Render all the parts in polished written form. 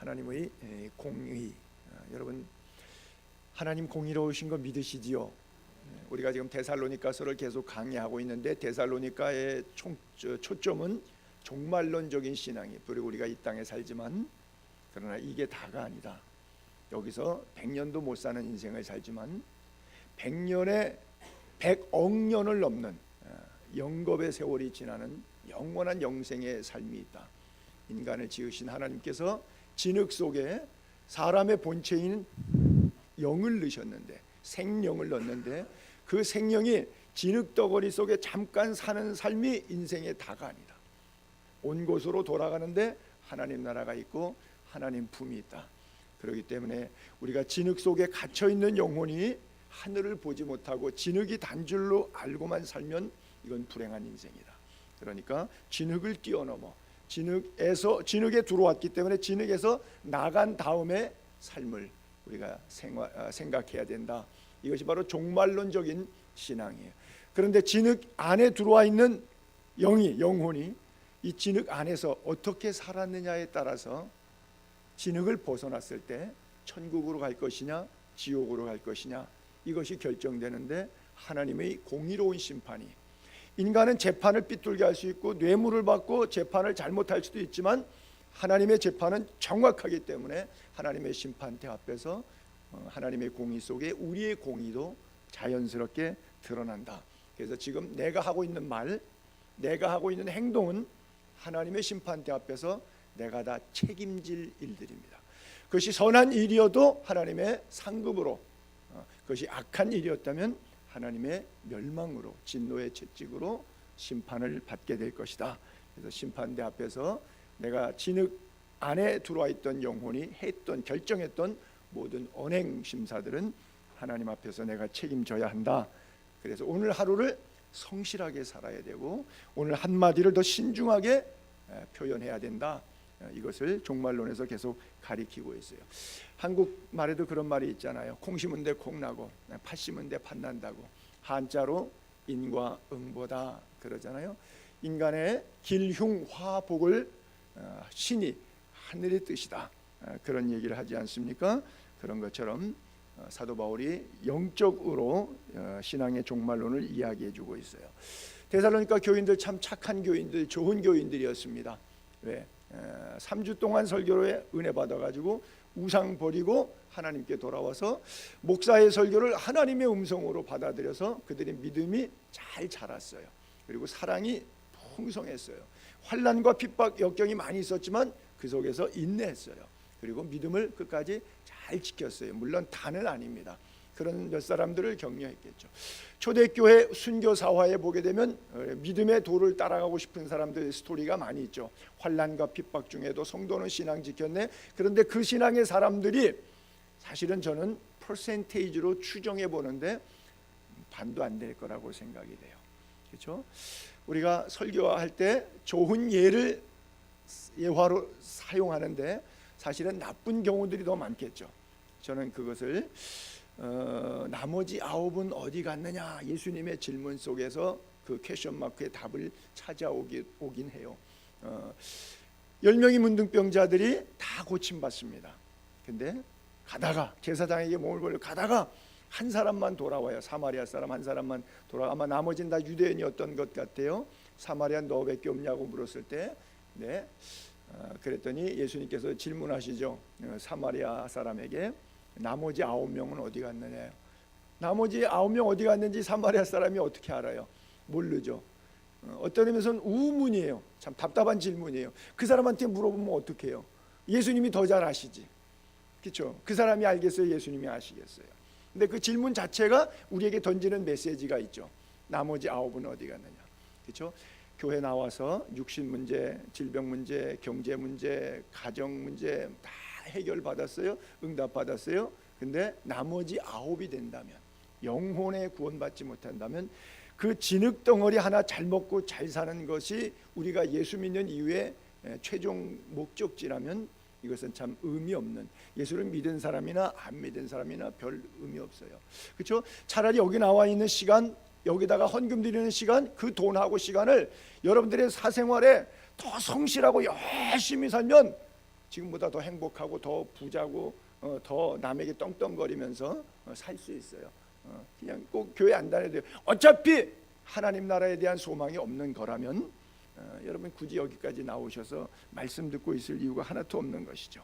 하나님의 공의. 여러분, 하나님 공의로우신 거 믿으시지요? 우리가 지금 데살로니가서를 계속 강의하고 있는데 데살로니가의 초점은 종말론적인 신앙이. 그리고 우리가 이 땅에 살지만 그러나 이게 다가 아니다. 여기서 100년도 못 사는 인생을 살지만 100년에 100억 년을 넘는 영겁의 세월이 지나는 영원한 영생의 삶이 있다. 인간을 지으신 하나님께서 진흙 속에 사람의 본체인 영을 넣으셨는데, 생명을 넣었는데 그 생명이 진흙 덩어리 속에 잠깐 사는 삶이 인생의 다가 아니다. 온 곳으로 돌아가는데 하나님 나라가 있고 하나님 품이 있다. 그렇기 때문에 우리가 진흙 속에 갇혀있는 영혼이 하늘을 보지 못하고 진흙이 단줄로 알고만 살면 이건 불행한 인생이다. 그러니까 진흙을 뛰어넘어 진흙에 들어왔기 때문에 진흙에서 나간 다음에 삶을 우리가 생각해야 된다. 이것이 바로 종말론적인 신앙이에요. 그런데 진흙 안에 들어와 있는 영혼이 이 진흙 안에서 어떻게 살았느냐에 따라서 진흙을 벗어났을 때 천국으로 갈 것이냐 지옥으로 갈 것이냐 이것이 결정되는데, 하나님의 공의로운 심판이, 인간은 재판을 삐뚤게 할 수 있고 뇌물을 받고 재판을 잘못할 수도 있지만 하나님의 재판은 정확하기 때문에 하나님의 심판대 앞에서 하나님의 공의 속에 우리의 공의도 자연스럽게 드러난다. 그래서 지금 내가 하고 있는 말, 내가 하고 있는 행동은 하나님의 심판대 앞에서 내가 다 책임질 일들입니다. 그것이 선한 일이어도 하나님의 상급으로, 그것이 악한 일이었다면 하나님의 멸망으로, 진노의 채찍으로 심판을 받게 될 것이다. 그래서 심판대 앞에서 내가 진흙 안에 들어와 있던 영혼이 결정했던 모든 언행 심사들은 하나님 앞에서 내가 책임져야 한다. 그래서 오늘 하루를 성실하게 살아야 되고 오늘 한마디를 더 신중하게 표현해야 된다. 이것을 종말론에서 계속 가리키고 있어요. 한국말에도 그런 말이 있잖아요. 콩 심은 데 콩 나고 팥 심은 데 팥 난다고. 한자로 인과 응보다 그러잖아요. 인간의 길흉화복을 신이 하늘의 뜻이다. 그런 얘기를 하지 않습니까? 그런 것처럼 사도 바울이 영적으로 신앙의 종말론을 이야기해주고 있어요. 데살로니가 교인들 참 착한 교인들, 좋은 교인들이었습니다. 왜? 3주 동안 설교에 은혜 받아가지고 우상 버리고 하나님께 돌아와서 목사의 설교를 하나님의 음성으로 받아들여서 그들의 믿음이 잘 자랐어요. 그리고 사랑이 풍성했어요. 환난과 핍박 역경이 많이 있었지만 그 속에서 인내했어요. 그리고 믿음을 끝까지 잘 지켰어요. 물론 다는 아닙니다. 그런 몇 사람들을 격려했겠죠. 초대교회 순교사화에 보게 되면 믿음의 도를 따라가고 싶은 사람들의 스토리가 많이 있죠. 환난과 핍박 중에도 성도는 신앙 지켰네. 그런데 그 신앙의 사람들이 사실은 저는 퍼센테이지로 추정해 보는데 반도 안 될 거라고 생각이 돼요. 그렇죠? 우리가 설교할 때 좋은 예화로 사용하는데 사실은 나쁜 경우들이 더 많겠죠. 저는 그것을 나머지 9은 어디 갔느냐, 예수님의 질문 속에서 그 퀘션 마크의 답을 찾아오긴 해요. 10명의 문둥병자들이 다 고침받습니다. 근데 가다가 제사장에게 몸을 걸려 가다가 한 사람만 돌아와요. 사마리아 사람 한 사람만 돌아와. 아마 나머지는 다 유대인이었던 것 같아요. 사마리아 너밖에 없냐고 물었을 때 그랬더니 예수님께서 질문하시죠. 사마리아 사람에게 나머지 9명은 어디 갔느냐. 나머지 9명 어디 갔는지 사마리아 사람이 어떻게 알아요? 모르죠. 어떤 의미에서는 우문이에요. 참 답답한 질문이에요. 그 사람한테 물어보면 어떡해요? 예수님이 더 잘 아시지. 그렇죠? 그 사람이 알겠어요? 예수님이 아시겠어요? 근데 그 질문 자체가 우리에게 던지는 메시지가 있죠. 나머지 9은 어디 갔느냐. 그렇죠? 교회 나와서 육신 문제, 질병 문제, 경제 문제, 가정 문제 다 해결받았어요. 응답받았어요. 근데 나머지 9이 된다면, 영혼에 구원받지 못한다면 그 진흙 덩어리 하나 잘 먹고 잘 사는 것이 우리가 예수 믿는 이후에 최종 목적지라면 이것은 참 의미 없는, 예수를 믿은 사람이나 안 믿은 사람이나 별 의미 없어요. 그렇죠? 차라리 여기 나와 있는 시간, 여기다가 헌금 드리는 시간, 그 돈하고 시간을 여러분들의 사생활에 더 성실하고 열심히 살면 지금보다 더 행복하고 더 부자고 더 남에게 떵떵거리면서 살 수 있어요. 그냥 꼭 교회 안 다녀도 돼요. 어차피 하나님 나라에 대한 소망이 없는 거라면 여러분 굳이 여기까지 나오셔서 말씀 듣고 있을 이유가 하나도 없는 것이죠.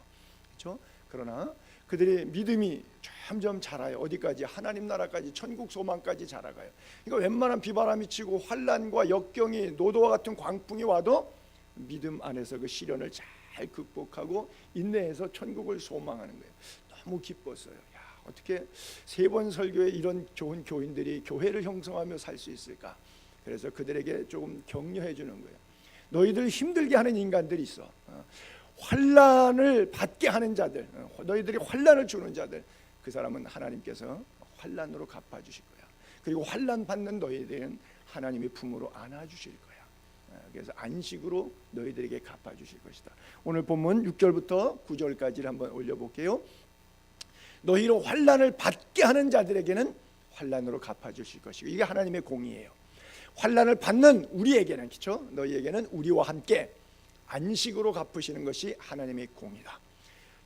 그렇죠? 그러나 그들의 믿음이 점점 자라요. 어디까지? 하나님 나라까지, 천국 소망까지 자라가요. 그러니까 웬만한 비바람이 치고 환난과 역경이, 노도와 같은 광풍이 와도 믿음 안에서 그 시련을 잘 극복하고 인내해서 천국을 소망하는 거예요. 너무 기뻤어요. 야, 어떻게 3번 설교에 이런 좋은 교인들이 교회를 형성하며 살 수 있을까? 그래서 그들에게 조금 격려해 주는 거예요. 너희들 힘들게 하는 인간들이 있어. 환난을 받게 하는 자들, 너희들이 환난을 주는 자들, 그 사람은 하나님께서 환난으로 갚아주실 거야. 그리고 환난 받는 너희들은 하나님의 품으로 안아주실 거야. 그래서 안식으로 너희들에게 갚아주실 것이다. 오늘 본문 6절부터 9절까지를 한번 올려볼게요. 너희로 환난을 받게 하는 자들에게는 환난으로 갚아주실 것이고, 이게 하나님의 공의예요. 환난을 받는 우리에게는, 그렇죠? 너희에게는 우리와 함께 안식으로 갚으시는 것이 하나님의 공이다.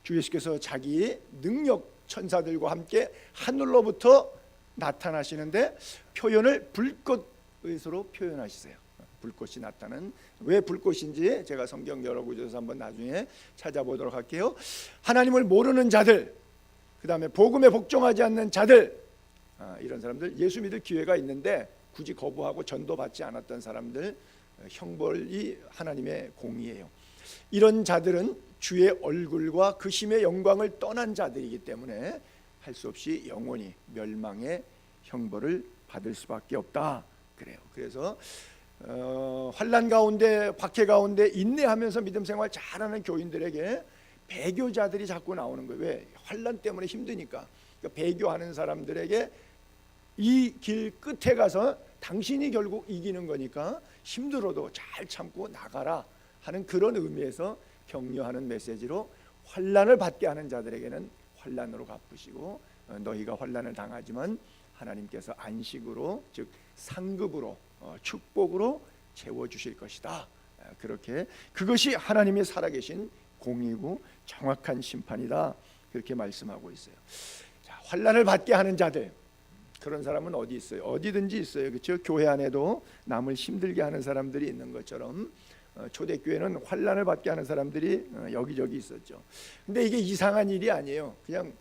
주 예수께서 자기 능력 천사들과 함께 하늘로부터 나타나시는데 표현을 불꽃으로 표현하시세요. 불꽃이 나타나는, 왜 불꽃인지 제가 성경 여러 구절에서 한번 나중에 찾아보도록 할게요. 하나님을 모르는 자들, 그 다음에 복음에 복종하지 않는 자들, 이런 사람들, 예수 믿을 기회가 있는데 굳이 거부하고 전도받지 않았던 사람들, 형벌이 하나님의 공의예요. 이런 자들은 주의 얼굴과 그 힘의 영광을 떠난 자들이기 때문에 할 수 없이 영원히 멸망의 형벌을 받을 수밖에 없다. 그래요. 그래서 환난 가운데, 박해 가운데 인내하면서 믿음 생활 잘하는 교인들에게 배교자들이 자꾸 나오는 거예요. 왜? 환난 때문에 힘드니까. 그러니까 배교하는 사람들에게 이 길 끝에 가서 당신이 결국 이기는 거니까 힘들어도 잘 참고 나가라 하는 그런 의미에서 격려하는 메시지로, 환난을 받게 하는 자들에게는 환난으로 갚으시고 너희가 환난을 당하지만 하나님께서 안식으로, 즉 상급으로, 축복으로 채워주실 것이다. 그렇게, 그것이 하나님의 살아계신 공의고 정확한 심판이다. 그렇게 말씀하고 있어요. 자, 환난을 받게 하는 자들, 그런 사람은 어디 있어요? 어디든지 있어요. 그렇죠? 교회 안에도 남을 힘들게 하는 사람들이 있는 것처럼 초대교회는 환난을 받게 하는 사람들이 여기저기 있었죠. 근데 이게 이상한 일이 아니에요. 그냥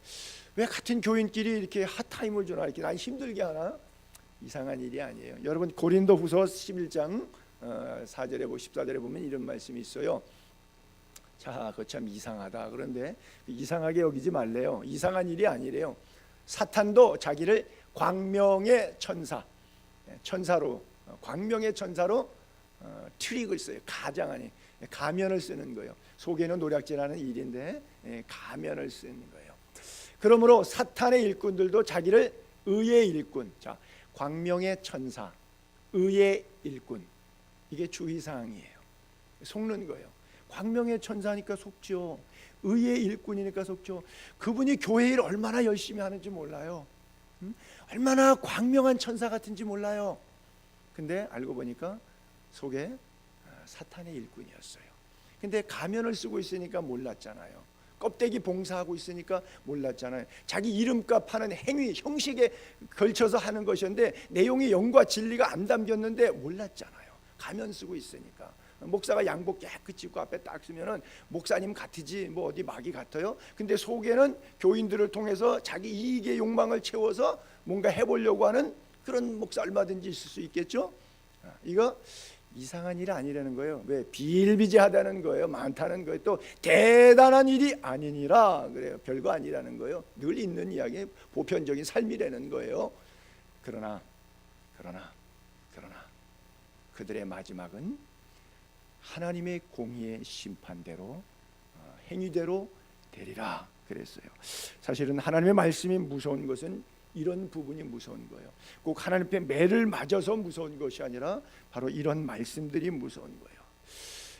왜 같은 교인끼리 이렇게 핫타임을 주나, 이렇게 난 힘들게 하나? 이상한 일이 아니에요. 여러분 고린도후서 11장 4절에 14절에 보면 이런 말씀이 있어요. 자, 그거 참 이상하다. 그런데 이상하게 여기지 말래요. 이상한 일이 아니래요. 사탄도 자기를 광명의 천사로, 광명의 천사로 트릭을 써요. 가장하니 가면을 쓰는 거예요. 속에는 노략질하는 일인데 가면을 쓰는 거예요. 그러므로 사탄의 일꾼들도 자기를 의의 일꾼, 자, 광명의 천사, 의의 일꾼, 이게 주의사항이에요. 속는 거예요. 광명의 천사니까 속죠. 의의 일꾼이니까 속죠. 그분이 교회 일 얼마나 열심히 하는지 몰라요. 얼마나 광명한 천사 같은지 몰라요. 근데 알고 보니까 속에 사탄의 일꾼이었어요. 근데 가면을 쓰고 있으니까 몰랐잖아요. 껍데기 봉사하고 있으니까 몰랐잖아요. 자기 이름값 하는 행위, 형식에 걸쳐서 하는 것이었는데 내용이 영과 진리가 안 담겼는데 몰랐잖아요. 가면 쓰고 있으니까. 목사가 양복 깨끗이 입고 앞에 딱 쓰면은 목사님 같으지 뭐 어디 마귀 같아요? 근데 속에는 교인들을 통해서 자기 이익의 욕망을 채워서 뭔가 해보려고 하는 그런 목사 얼마든지 있을 수 있겠죠? 이거 이상한 일이 아니라는 거예요. 왜? 비일비재하다는 거예요. 많다는 거예요. 또 대단한 일이 아니니라 그래요. 별거 아니라는 거예요. 늘 있는 이야기, 보편적인 삶이라는 거예요. 그러나 그들의 마지막은 하나님의 공의의 심판대로, 행위대로 되리라 그랬어요. 사실은 하나님의 말씀이 무서운 것은 이런 부분이 무서운 거예요. 꼭 하나님의 매를 맞아서 무서운 것이 아니라 바로 이런 말씀들이 무서운 거예요.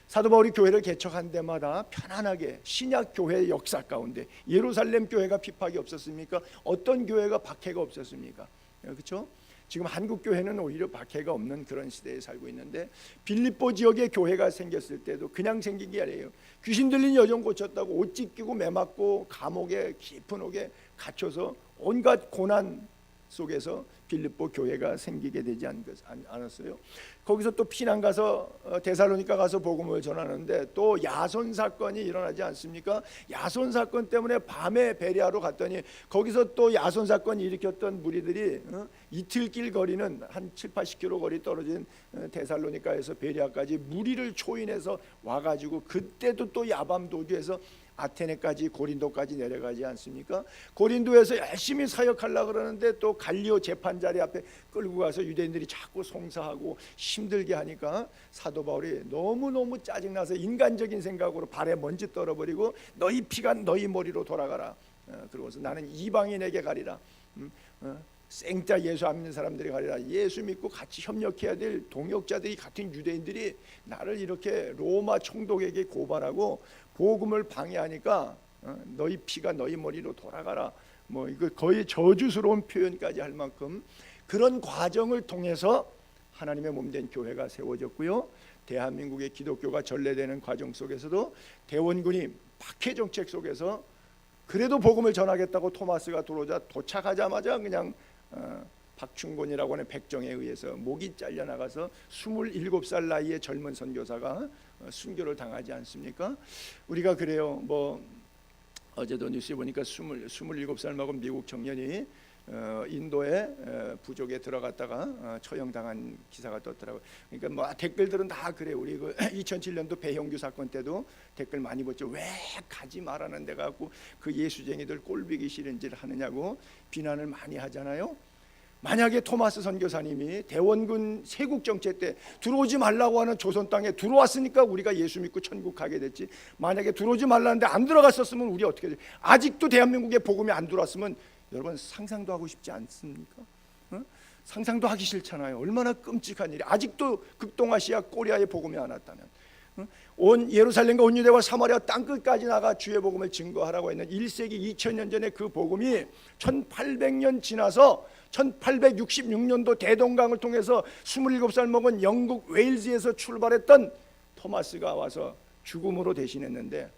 사도 바울이 교회를 개척한 데마다 편안하게 신약 교회의 역사 가운데 예루살렘 교회가 핍박이 없었습니까? 어떤 교회가 박해가 없었습니까? 그렇죠? 지금 한국 교회는 오히려 박해가 없는 그런 시대에 살고 있는데 빌립보 지역에 교회가 생겼을 때도 그냥 생긴 게 아니에요. 귀신 들린 여종 고쳤다고 옷 찢기고 매 맞고 감옥에 깊은 옥에 갇혀서 온갖 고난 속에서 빌립보 교회가 생기게 되지 않았어요. 거기서 또 피난 가서 데살로니가 가서 복음을 전하는데 또 야손 사건이 일어나지 않습니까? 야손 사건 때문에 밤에 베레아로 갔더니 거기서 또 야손 사건이 일으켰던 무리들이 이틀길 거리는 한 7-80km 거리 떨어진 데살로니가에서 베레아까지 무리를 초인해서 와가지고 그때도 또 야밤 도주해서 아테네까지 고린도까지 내려가지 않습니까? 고린도에서 열심히 사역하려고 그러는데 또 갈리오 재판자리 앞에 끌고 가서 유대인들이 자꾸 송사하고 힘들게 하니까 사도 바울이 너무너무 짜증나서 인간적인 생각으로 발에 먼지 떨어버리고 너희 피가 너희 머리로 돌아가라. 그러고서 나는 이방인에게 가리라. 생자 예수 안 믿는 사람들이 가리라. 예수 믿고 같이 협력해야 될 동역자들이 같은 유대인들이 나를 이렇게 로마 총독에게 고발하고 복음을 방해하니까 너희 피가 너희 머리로 돌아가라. 뭐 이거 거의 저주스러운 표현까지 할 만큼 그런 과정을 통해서 하나님의 몸된 교회가 세워졌고요. 대한민국의 기독교가 전래되는 과정 속에서도 대원군이 박해 정책 속에서 그래도 복음을 전하겠다고 토마스가 들어오자 도착하자마자 그냥 박충곤이라고 하는 백정에 의해서 목이 잘려나가서 27살 나이의 젊은 선교사가 순교를 당하지 않습니까? 우리가 그래요. 뭐 어제도 뉴스에 보니까 27살 먹은 미국 청년이 인도의 부족에 들어갔다가 처형당한 기사가 떴더라고요. 그러니까 뭐 댓글들은 다 그래. 우리 그 2007년도 배형규 사건 때도 댓글 많이 봤죠. 왜 가지 말라는 데 가고 그 예수쟁이들 꼴보기 싫은 짓을 하느냐고 비난을 많이 하잖아요. 만약에 토마스 선교사님이 대원군 세국 정책 때 들어오지 말라고 하는 조선 땅에 들어왔으니까 우리가 예수 믿고 천국 가게 됐지. 만약에 들어오지 말라는데 안 들어갔었으면 우리 어떻게 돼? 아직도 대한민국에 복음이 안 들어왔으면 여러분 상상도 하고 싶지 않습니까? 상상도 하기 싫잖아요. 얼마나 끔찍한 일이. 아직도 극동아시아 코리아에 복음이 안 왔다면 온 예루살렘과 온 유대와 사마리아 땅끝까지 나가 주의 복음을 증거하라고 했는 1세기 2000년 전에 그 복음이 1800년 지나서 1866년도 대동강을 통해서 27살 먹은 영국 웨일즈에서 출발했던 토마스가 와서 죽음으로 대신했는데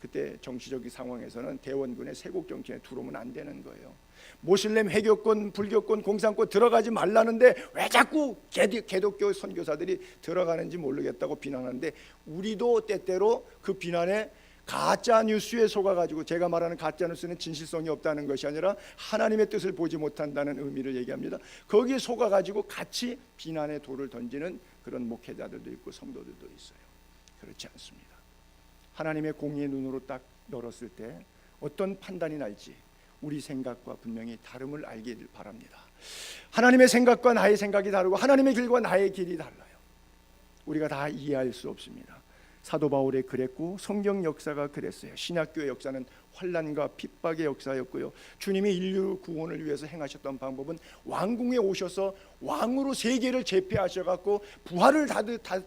그때 정치적 상황에서는 대원군의 세국 정치에 들어오면 안 되는 거예요. 모슬렘 회교권, 불교권, 공산권 들어가지 말라는데 왜 자꾸 개독교 선교사들이 들어가는지 모르겠다고 비난하는데 우리도 때때로 그 비난에 가짜 뉴스에 속아가지고, 제가 말하는 가짜 뉴스는 진실성이 없다는 것이 아니라 하나님의 뜻을 보지 못한다는 의미를 얘기합니다. 거기에 속아가지고 같이 비난의 돌을 던지는 그런 목회자들도 있고 성도들도 있어요. 그렇지 않습니다. 하나님의 공의의 눈으로 딱 열었을 때 어떤 판단이 날지 우리 생각과 분명히 다름을 알게 바랍니다. 하나님의 생각과 나의 생각이 다르고 하나님의 길과 나의 길이 달라요. 우리가 다 이해할 수 없습니다. 사도 바울이 그랬고 성경 역사가 그랬어요. 신약교의 역사는 환난과 핍박의 역사였고요. 주님이 인류 구원을 위해서 행하셨던 방법은 왕궁에 오셔서 왕으로 세계를 제패하셔갖고 부활을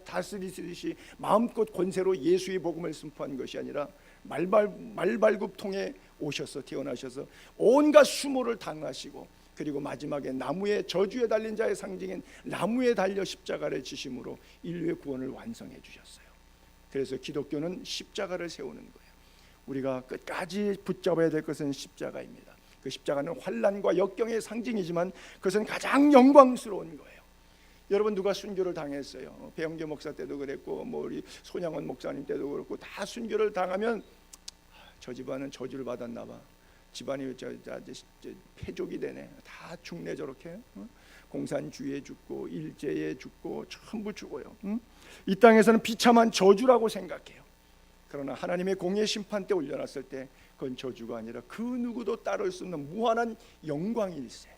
다스리듯이 마음껏 권세로 예수의 복음을 선포한 것이 아니라 말발굽통에 오셔서 태어나셔서 온갖 수모를 당하시고 그리고 마지막에 나무에 저주에 달린 자의 상징인 나무에 달려 십자가를 지심으로 인류의 구원을 완성해 주셨어요. 그래서 기독교는 십자가를 세우는 거예요. 우리가 끝까지 붙잡아야 될 것은 십자가입니다. 그 십자가는 환난과 역경의 상징이지만 그것은 가장 영광스러운 거예요. 여러분, 누가 순교를 당했어요. 배영교 목사 때도 그랬고 뭐 우리 손양원 목사님 때도 그렇고 다 순교를 당하면 저 집안은 저주를 받았나 봐. 집안이 패족이 되네. 다 죽네 저렇게. 공산주의에 죽고 일제에 죽고 전부 죽어요. 이 땅에서는 비참한 저주라고 생각해요. 그러나 하나님의 공의 심판 때 올려놨을 때 그건 저주가 아니라 그 누구도 따를 수 없는 무한한 영광일세,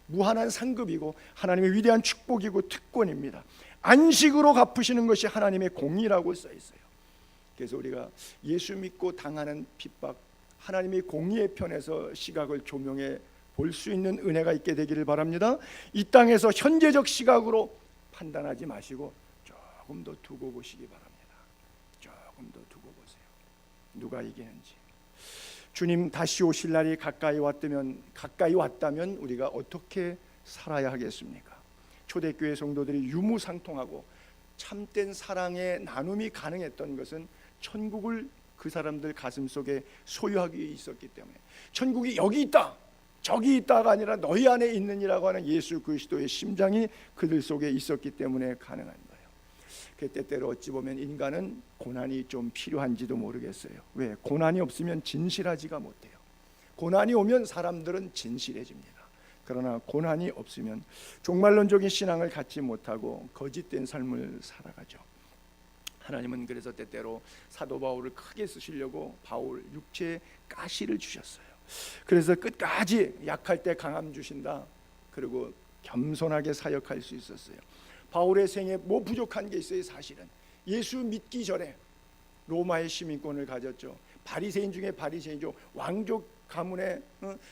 무한한 상급이고 하나님의 위대한 축복이고 특권입니다. 안식으로 갚으시는 것이 하나님의 공의라고 써 있어요. 그래서 우리가 예수 믿고 당하는 핍박, 하나님의 공의의 편에서 시각을 조명해 볼 수 있는 은혜가 있게 되기를 바랍니다. 이 땅에서 현재적 시각으로 판단하지 마시고 조금 더 두고 보시기 바랍니다. 조금 더 두고 보세요. 누가 이기는지. 주님 다시 오실 날이 가까이 왔다면 우리가 어떻게 살아야 하겠습니까? 초대교회 성도들이 유무상통하고 참된 사랑의 나눔이 가능했던 것은 천국을 그 사람들 가슴속에 소유하기 있었기 때문에, 천국이 여기 있다 저기 있다가 아니라 너희 안에 있느니라고 하는 예수 그리스도의 심장이 그들 속에 있었기 때문에 가능한 거예요. 그 때때로 어찌 보면 인간은 고난이 좀 필요한지도 모르겠어요. 왜? 고난이 없으면 진실하지가 못해요. 고난이 오면 사람들은 진실해집니다. 그러나 고난이 없으면 종말론적인 신앙을 갖지 못하고 거짓된 삶을 살아가죠. 하나님은 그래서 때때로 사도 바울을 크게 쓰시려고 바울 육체에 가시를 주셨어요. 그래서 끝까지 약할 때 강함 주신다. 그리고 겸손하게 사역할 수 있었어요. 바울의 생에 뭐 부족한 게 있어요? 사실은 예수 믿기 전에 로마의 시민권을 가졌죠. 바리새인 중에 바리새인이죠. 왕족 가문의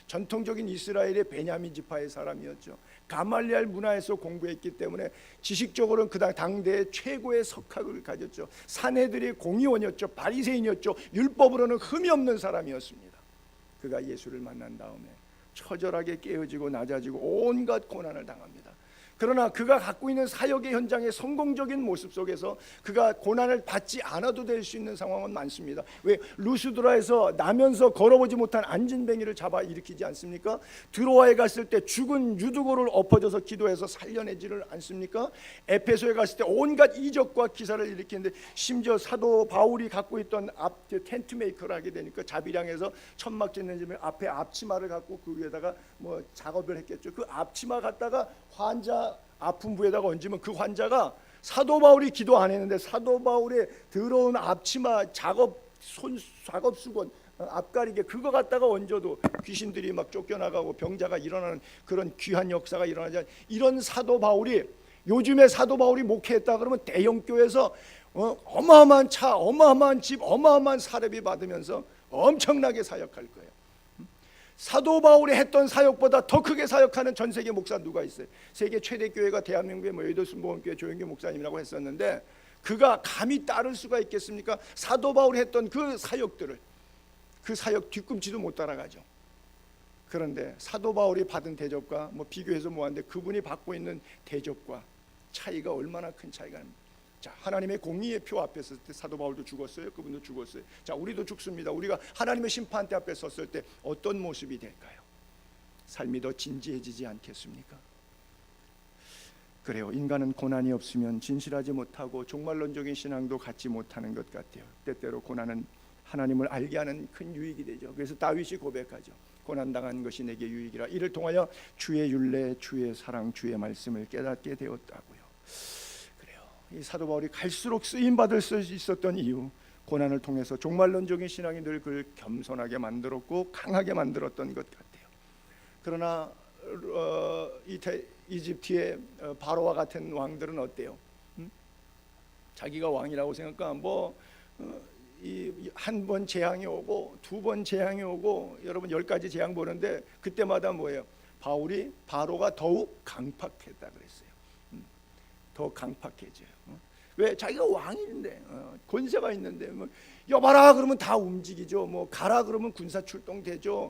전통적인 이스라엘의 베냐민 지파의 사람이었죠. 가말리알 문화에서 공부했기 때문에 지식적으로는 그 당대의 최고의 석학을 가졌죠. 사내들의 공의원이었죠. 바리새인이었죠. 율법으로는 흠이 없는 사람이었습니다. 그가 예수를 만난 다음에 처절하게 깨어지고 낮아지고 온갖 고난을 당합니다. 그러나 그가 갖고 있는 사역의 현장의 성공적인 모습 속에서 그가 고난을 받지 않아도 될 수 있는 상황은 많습니다. 왜? 루스드라에서 나면서 걸어보지 못한 안진뱅이를 잡아 일으키지 않습니까? 드로아에 갔을 때 죽은 유두고를 엎어져서 기도해서 살려내지를 않습니까? 에페소에 갔을 때 온갖 이적과 기사를 일으키는데, 심지어 사도 바울이 갖고 있던 텐트 메이커를 하게 되니까 자비량에서 천막 짓는 집에 앞에 앞치마를 갖고 그 위에다가 뭐 작업을 했겠죠. 그 앞치마 갖다가 환자 아픈 부에다가 얹으면 그 환자가, 사도 바울이 기도 안 했는데 사도 바울의 더러운 앞치마 작업 수건 앞가리개 그거 갖다가 얹어도 귀신들이 막 쫓겨나가고 병자가 일어나는 그런 귀한 역사가 일어나지. 이런 사도 바울이, 요즘에 사도 바울이 목회했다 그러면 대형교회에서 어마어마한 차, 어마어마한 집, 어마어마한 사례비 받으면서 엄청나게 사역할 거예요. 사도 바울이 했던 사역보다 더 크게 사역하는 전 세계 목사 누가 있어요? 세계 최대 교회가 대한민국의 여의도순복음교회 조영규 목사님이라고 했었는데, 그가 감히 따를 수가 있겠습니까? 사도 바울이 했던 그 사역들을, 그 사역 뒤꿈치도 못 따라가죠. 그런데 사도 바울이 받은 대접과 뭐 비교해서 뭐한데, 그분이 받고 있는 대접과 차이가 얼마나 큰 차이가 납니까? 자, 하나님의 공의의 표 앞에 섰을 때 사도 바울도 죽었어요. 그분도 죽었어요. 자, 우리도 죽습니다. 우리가 하나님의 심판대 앞에 섰을 때 어떤 모습이 될까요? 삶이 더 진지해지지 않겠습니까? 그래요. 인간은 고난이 없으면 진실하지 못하고 종말론적인 신앙도 갖지 못하는 것 같아요. 때때로 고난은 하나님을 알게 하는 큰 유익이 되죠. 그래서 다윗이 고백하죠. 고난당한 것이 내게 유익이라. 이를 통하여 주의 율례, 주의 사랑, 주의 말씀을 깨닫게 되었다고요. 이 사도 바울이 갈수록 쓰임 받을 수 있었던 이유, 고난을 통해서 종말론적인 신앙이 늘 그를 겸손하게 만들었고 강하게 만들었던 것 같아요. 그러나 이집트의 바로와 같은 왕들은 어때요? 자기가 왕이라고 생각하면 한 번 재앙이 오고 두 번 재앙이 오고, 여러분 10가지 재앙 보는데 그때마다 뭐예요? 바로가 더욱 강팍했다 그랬어요. 더 강팍해져요. 왜? 자기가 왕인데, 권세가 있는데, 뭐 여봐라 그러면 다 움직이죠. 뭐 가라 그러면 군사 출동되죠.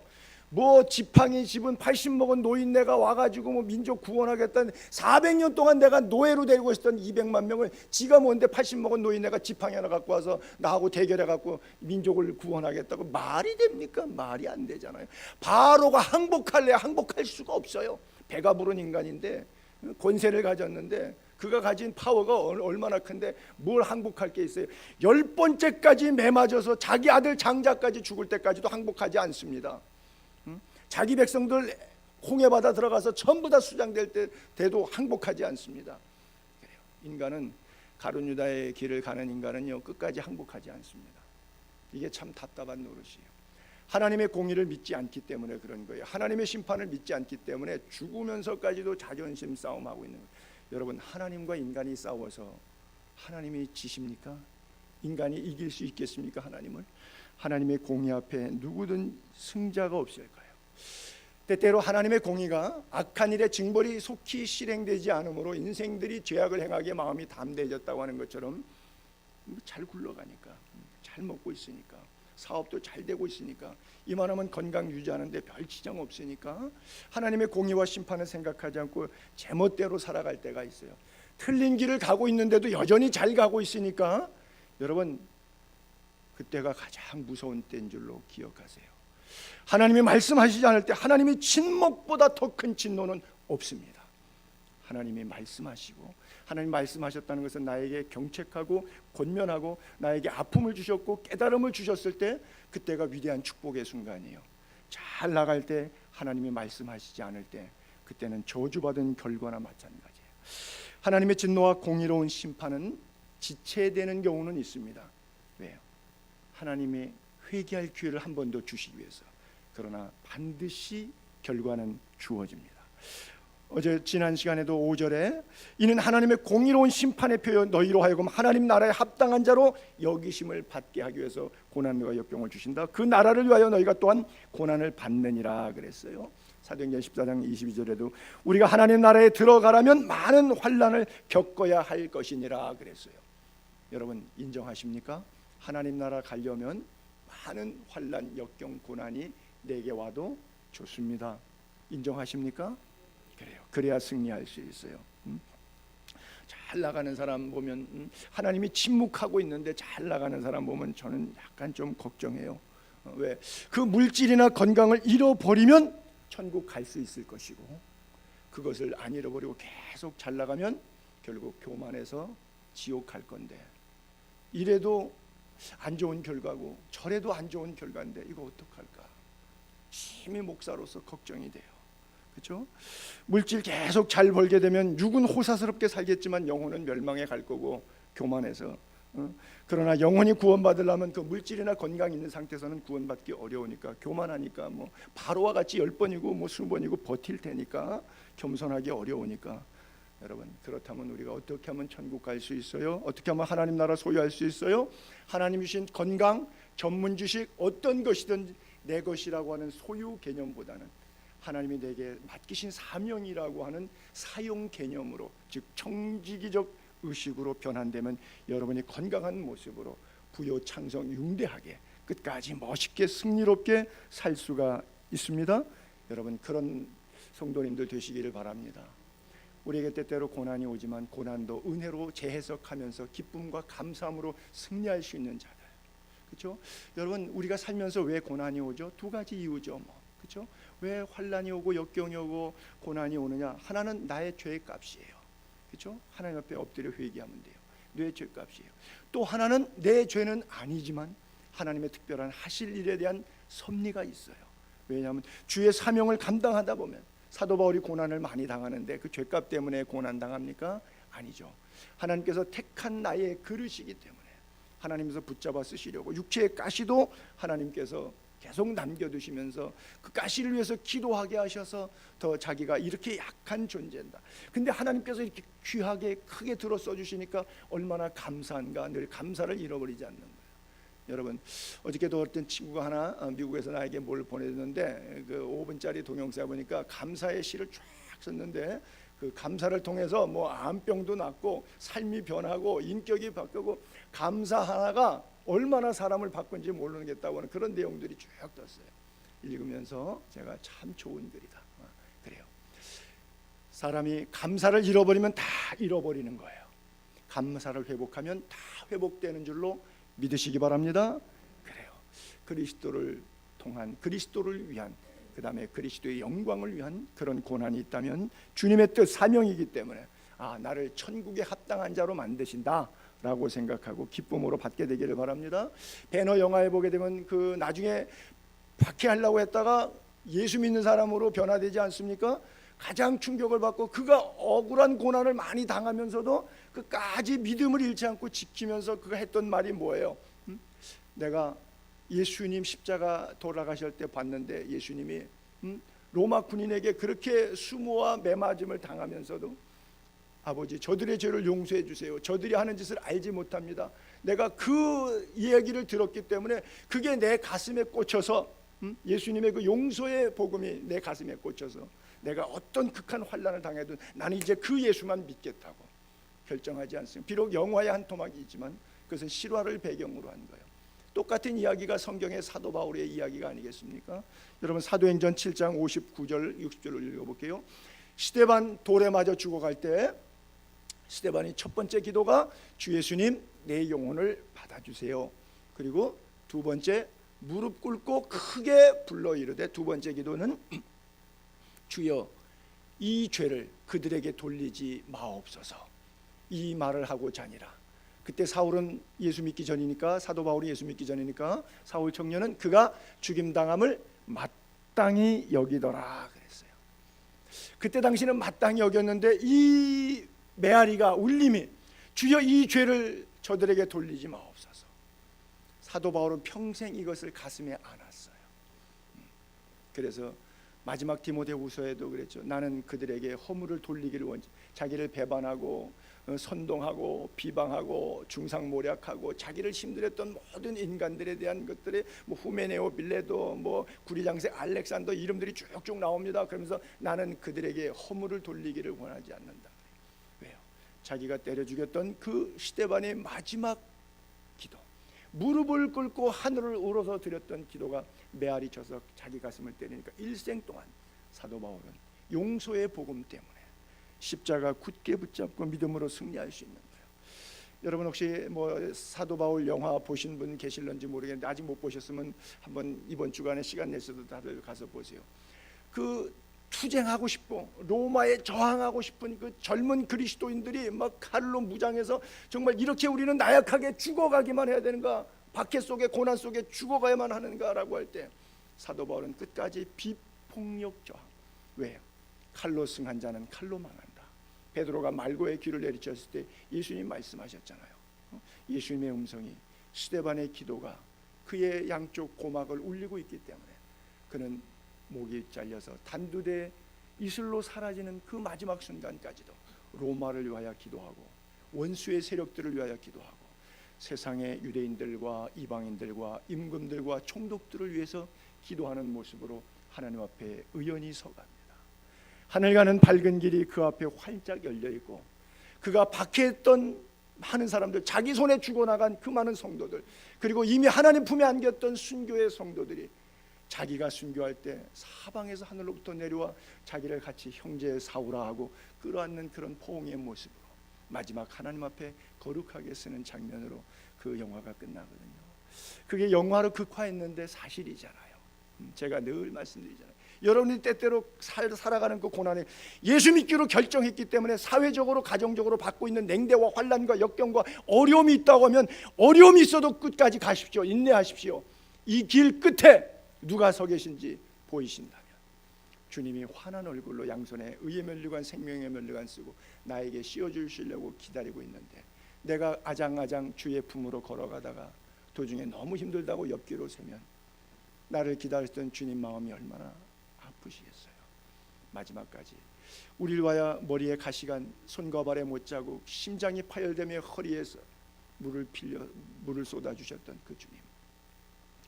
뭐 지팡이 집은 80 먹은 노인네가 와가지고 뭐 민족 구원하겠다는, 400년 동안 내가 노예로 데리고 있었던 200만 명을 지가 뭔데 80 먹은 노인네가 지팡이 하나 갖고 와서 나하고 대결해갖고 민족을 구원하겠다고, 말이 됩니까? 말이 안 되잖아요. 바로가 항복할래? 항복할 수가 없어요. 배가 부른 인간인데, 권세를 가졌는데, 그가 가진 파워가 얼마나 큰데 뭘 항복할 게 있어요? 10번째까지 매맞아서 자기 아들 장자까지 죽을 때까지도 항복하지 않습니다. 자기 백성들 홍해바다 들어가서 전부 다 수장될 때도 항복하지 않습니다. 그래요. 인간은, 가룟 유다의 길을 가는 인간은요, 끝까지 항복하지 않습니다. 이게 참 답답한 노릇이에요. 하나님의 공의를 믿지 않기 때문에 그런 거예요. 하나님의 심판을 믿지 않기 때문에 죽으면서까지도 자존심 싸움하고 있는 거예요. 여러분, 하나님과 인간이 싸워서 하나님이 지십니까? 인간이 이길 수 있겠습니까? 하나님을? 하나님의 공의 앞에 누구든 승자가 없을까요? 때때로 하나님의 공의가 악한 일의 징벌이 속히 실행되지 않으므로 인생들이 죄악을 행하기에 마음이 담대해졌다고 하는 것처럼 잘 굴러가니까, 잘 먹고 있으니까 사업도 잘 되고 있으니까, 이만하면 건강 유지하는데 별 지장 없으니까 하나님의 공의와 심판을 생각하지 않고 제멋대로 살아갈 때가 있어요. 틀린 길을 가고 있는데도 여전히 잘 가고 있으니까 여러분, 그때가 가장 무서운 때인 줄로 기억하세요. 하나님이 말씀하시지 않을 때 하나님의 진목보다 더 큰 진노는 없습니다. 하나님이 말씀하시고, 하나님 말씀하셨다는 것은 나에게 경책하고 권면하고 나에게 아픔을 주셨고 깨달음을 주셨을 때, 그때가 위대한 축복의 순간이에요. 잘 나갈 때, 하나님이 말씀하시지 않을 때, 그때는 저주받은 결과나 마찬가지예요. 하나님의 진노와 공의로운 심판은 지체되는 경우는 있습니다. 왜요? 하나님이 회개할 기회를 한 번 더 주시기 위해서. 그러나 반드시 결과는 주어집니다. 어제 지난 시간에도 5절에 이는 하나님의 공의로운 심판의 표현 너희로 하여금 하나님 나라에 합당한 자로 여기심을 받게 하기 위해서 고난과 역경을 주신다. 그 나라를 위하여 너희가 또한 고난을 받느니라 그랬어요. 사도행전 14장 22절에도 우리가 하나님 나라에 들어가려면 많은 환난을 겪어야 할 것이니라 그랬어요. 여러분, 인정하십니까? 하나님 나라 가려면 많은 환난, 역경, 고난이 내게 와도 좋습니다. 인정하십니까? 그래요. 그래야 승리할 수 있어요. 잘 나가는 사람 보면, 하나님이 침묵하고 있는데 잘 나가는 사람 보면 저는 약간 좀 걱정해요. 왜? 그 물질이나 건강을 잃어버리면 천국 갈 수 있을 것이고, 그것을 안 잃어버리고 계속 잘 나가면 결국 교만해서 지옥 갈 건데, 이래도 안 좋은 결과고 저래도 안 좋은 결과인데 이거 어떡할까? 심히 목사로서 걱정이 돼요. 그렇죠? 물질 계속 잘 벌게 되면 육은 호사스럽게 살겠지만 영혼은 멸망에 갈 거고, 교만해서. 그러나 영혼이 구원받으려면 그 물질이나 건강 있는 상태에서는 구원받기 어려우니까, 교만하니까 뭐 바로와 같이 10번이고 뭐 20번이고 버틸 테니까, 겸손하기 어려우니까. 여러분, 그렇다면 우리가 어떻게 하면 천국 갈 수 있어요? 어떻게 하면 하나님 나라 소유할 수 있어요? 하나님 주신 건강, 전문 지식, 어떤 것이든 내 것이라고 하는 소유 개념보다는 하나님이 내게 맡기신 사명이라고 하는 사용 개념으로, 즉 청지기적 의식으로 변환되면 여러분이 건강한 모습으로 부요 창성 융대하게 끝까지 멋있게 승리롭게 살 수가 있습니다. 여러분, 그런 성도님들 되시기를 바랍니다. 우리에게 때때로 고난이 오지만 고난도 은혜로 재해석하면서 기쁨과 감사함으로 승리할 수 있는 자들. 그렇죠? 여러분, 우리가 살면서 왜 고난이 오죠? 두 가지 이유죠. 그렇죠? 왜 환난이 오고 역경이 오고 고난이 오느냐? 하나는 나의 죄의 값이에요. 그렇죠? 하나님 앞에 엎드려 회개하면 돼요. 내 죄 값이에요. 또 하나는 내 죄는 아니지만 하나님의 특별한 하실 일에 대한 섭리가 있어요. 왜냐하면 주의 사명을 감당하다 보면, 사도 바울이 고난을 많이 당하는데 그 죄값 때문에 고난 당합니까? 아니죠. 하나님께서 택한 나의 그릇이기 때문에 하나님께서 붙잡아 쓰시려고, 육체의 가시도 하나님께서 계속 남겨두시면서 그 가시를 위해서 기도하게 하셔서 더 자기가 이렇게 약한 존재다. 근데 하나님께서 이렇게 귀하게 크게 들어 써주시니까 얼마나 감사한가. 늘 감사를 잃어버리지 않는 거예요. 여러분, 어저께도 어떤 친구가 하나 미국에서 나에게 뭘 보내줬는데, 그 5분짜리 동영상 보니까 감사의 시를 쫙 썼는데, 그 감사를 통해서 뭐 암병도 낫고 삶이 변하고 인격이 바뀌고 감사 하나가 얼마나 사람을 바꾼지 모르겠다고 하는 그런 내용들이 쭉 떴어요. 읽으면서 제가 참 좋은 글이다. 그래요. 사람이 감사를 잃어버리면 다 잃어버리는 거예요. 감사를 회복하면 다 회복되는 줄로 믿으시기 바랍니다. 그래요. 그리스도를 통한, 그리스도를 위한, 그 다음에 그리스도의 영광을 위한 그런 고난이 있다면 주님의 뜻, 사명이기 때문에 나를 천국에 합당한 자로 만드신다 라고 생각하고 기쁨으로 받게 되기를 바랍니다. 배너 영화에 보게 되면 그 나중에 박해하려고 했다가 예수 믿는 사람으로 변화되지 않습니까? 가장 충격을 받고 그가 억울한 고난을 많이 당하면서도 끝까지 믿음을 잃지 않고 지키면서 그가 했던 말이 뭐예요? 내가 예수님 십자가 돌아가실 때 봤는데 예수님이 로마 군인에게 그렇게 수모와 매맞음을 당하면서도 아버지, 저들의 죄를 용서해 주세요. 저들이 하는 짓을 알지 못합니다. 내가 그 이야기를 들었기 때문에 그게 내 가슴에 꽂혀서, 예수님의 그 용서의 복음이 내 가슴에 꽂혀서 내가 어떤 극한 환난을 당해도 나는 이제 그 예수만 믿겠다고 결정하지 않습니다. 비록 영화의 한 토막이지만 그것은 실화를 배경으로 한 거예요. 똑같은 이야기가 성경의 사도 바울의 이야기가 아니겠습니까? 여러분 사도행전 7장 59절 60절을 읽어볼게요. 스데반 돌에 맞아 죽어갈 때 스데반이 첫 번째 기도가 주 예수님 내 영혼을 받아주세요. 그리고 두 번째 무릎 꿇고 크게 불러 이르되, 두 번째 기도는 주여 이 죄를 그들에게 돌리지 마옵소서, 이 말을 하고 자니라. 그때 사울은 예수 믿기 전이니까, 사도 바울이 예수 믿기 전이니까 사울 청년은 그가 죽임당함을 마땅히 여기더라 그랬어요. 그때 당시는 마땅히 여겼는데 이 메아리가 울림이 주여 이 죄를 저들에게 돌리지 마옵소서. 사도 바울은 평생 이것을 가슴에 안았어요. 그래서 마지막 디모데후서에도 그랬죠. 나는 그들에게 허물을 돌리기를 원치, 자기를 배반하고 선동하고 비방하고 중상모략하고 자기를 힘들었던 모든 인간들에 대한 것들이 후메네오, 빌레도, 구리장세, 알렉산더 이름들이 쭉쭉 나옵니다. 그러면서 나는 그들에게 허물을 돌리기를 원하지 않는다. 왜요? 자기가 때려 죽였던 그 스데반의 마지막 기도, 무릎을 꿇고 하늘을 우러서 드렸던 기도가 메아리 쳐서 자기 가슴을 때리니까 일생 동안 사도 바울은 용서의 복음 때문에 십자가 굳게 붙잡고 믿음으로 승리할 수 있는 거예요. 여러분 혹시 사도 바울 영화 보신 분 계실런지 모르겠는데 아직 못 보셨으면 한번 이번 주간에 시간 내셔도 다들 가서 보세요. 그 투쟁하고 싶고 로마에 저항하고 싶은 그 젊은 그리스도인들이 막 칼로 무장해서 정말 이렇게 우리는 나약하게 죽어가기만 해야 되는가, 박해 속에 고난 속에 죽어가야만 하는가라고 할 때 사도 바울은 끝까지 비폭력 저항. 왜요? 칼로 승한 자는 칼로 망한다. 베드로가 말고의 귀를 내리쳤을 때 예수님 말씀하셨잖아요. 예수님의 음성이 스데반의 기도가 그의 양쪽 고막을 울리고 있기 때문에 그는 목이 잘려서 단두대 이슬로 사라지는 그 마지막 순간까지도 로마를 위하여 기도하고 원수의 세력들을 위하여 기도하고 세상의 유대인들과 이방인들과 임금들과 총독들을 위해서 기도하는 모습으로 하나님 앞에 의연히 서갑니다. 하늘 가는 밝은 길이 그 앞에 활짝 열려 있고 그가 박해했던 많은 사람들, 자기 손에 죽어나간 그 많은 성도들, 그리고 이미 하나님 품에 안겼던 순교의 성도들이 자기가 순교할 때 사방에서 하늘로부터 내려와 자기를 같이 형제 사우라 하고 끌어안는 그런 포옹의 모습으로 마지막 하나님 앞에 거룩하게 쓰는 장면으로 그 영화가 끝나거든요. 그게 영화로 극화했는데 사실이잖아요. 제가 늘 말씀드리잖아요. 여러분이 때때로 살아가는 그 고난에 예수 믿기로 결정했기 때문에 사회적으로 가정적으로 받고 있는 냉대와 환난과 역경과 어려움이 있다고 하면 어려움이 있어도 끝까지 가십시오. 인내하십시오. 이 길 끝에 누가 서 계신지 보이신다면 주님이 환한 얼굴로 양손에 의의 면류관 생명의 면류관 쓰고 나에게 씌워주시려고 기다리고 있는데 내가 아장아장 주의 품으로 걸어가다가 도중에 너무 힘들다고 옆길로 세면 나를 기다렸던 주님 마음이 얼마나 아프시겠어요. 마지막까지 우리를 위하여 머리에 가시관, 손과 발에 못자국, 심장이 파열되며 허리에서 물을 쏟아주셨던 그 주님,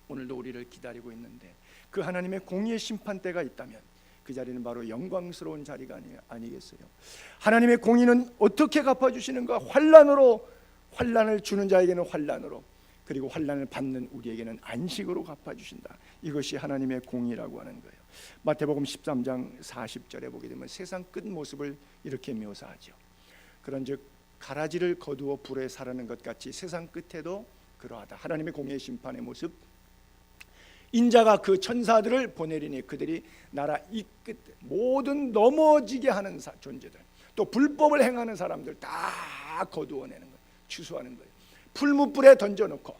오늘도 우리를 기다리고 있는데 그 하나님의 공의의 심판대가 있다면 그 자리는 바로 영광스러운 자리가 아니겠어요? 하나님의 공의는 어떻게 갚아주시는가? 환난으로, 환난을 주는 자에게는 환난으로, 그리고 환난을 받는 우리에게는 안식으로 갚아주신다. 이것이 하나님의 공의라고 하는 거예요. 마태복음 13장 40절에 보게 되면 세상 끝 모습을 이렇게 묘사하죠. 그런즉 가라지를 거두어 불에 사르는 것 같이 세상 끝에도 그러하다. 하나님의 공의의 심판의 모습, 인자가 그 천사들을 보내리니 그들이 나라 이 끝 모든 넘어지게 하는 존재들, 또 불법을 행하는 사람들 다 거두어내는 거예요. 취소하는 거예요. 풀무불에 던져놓고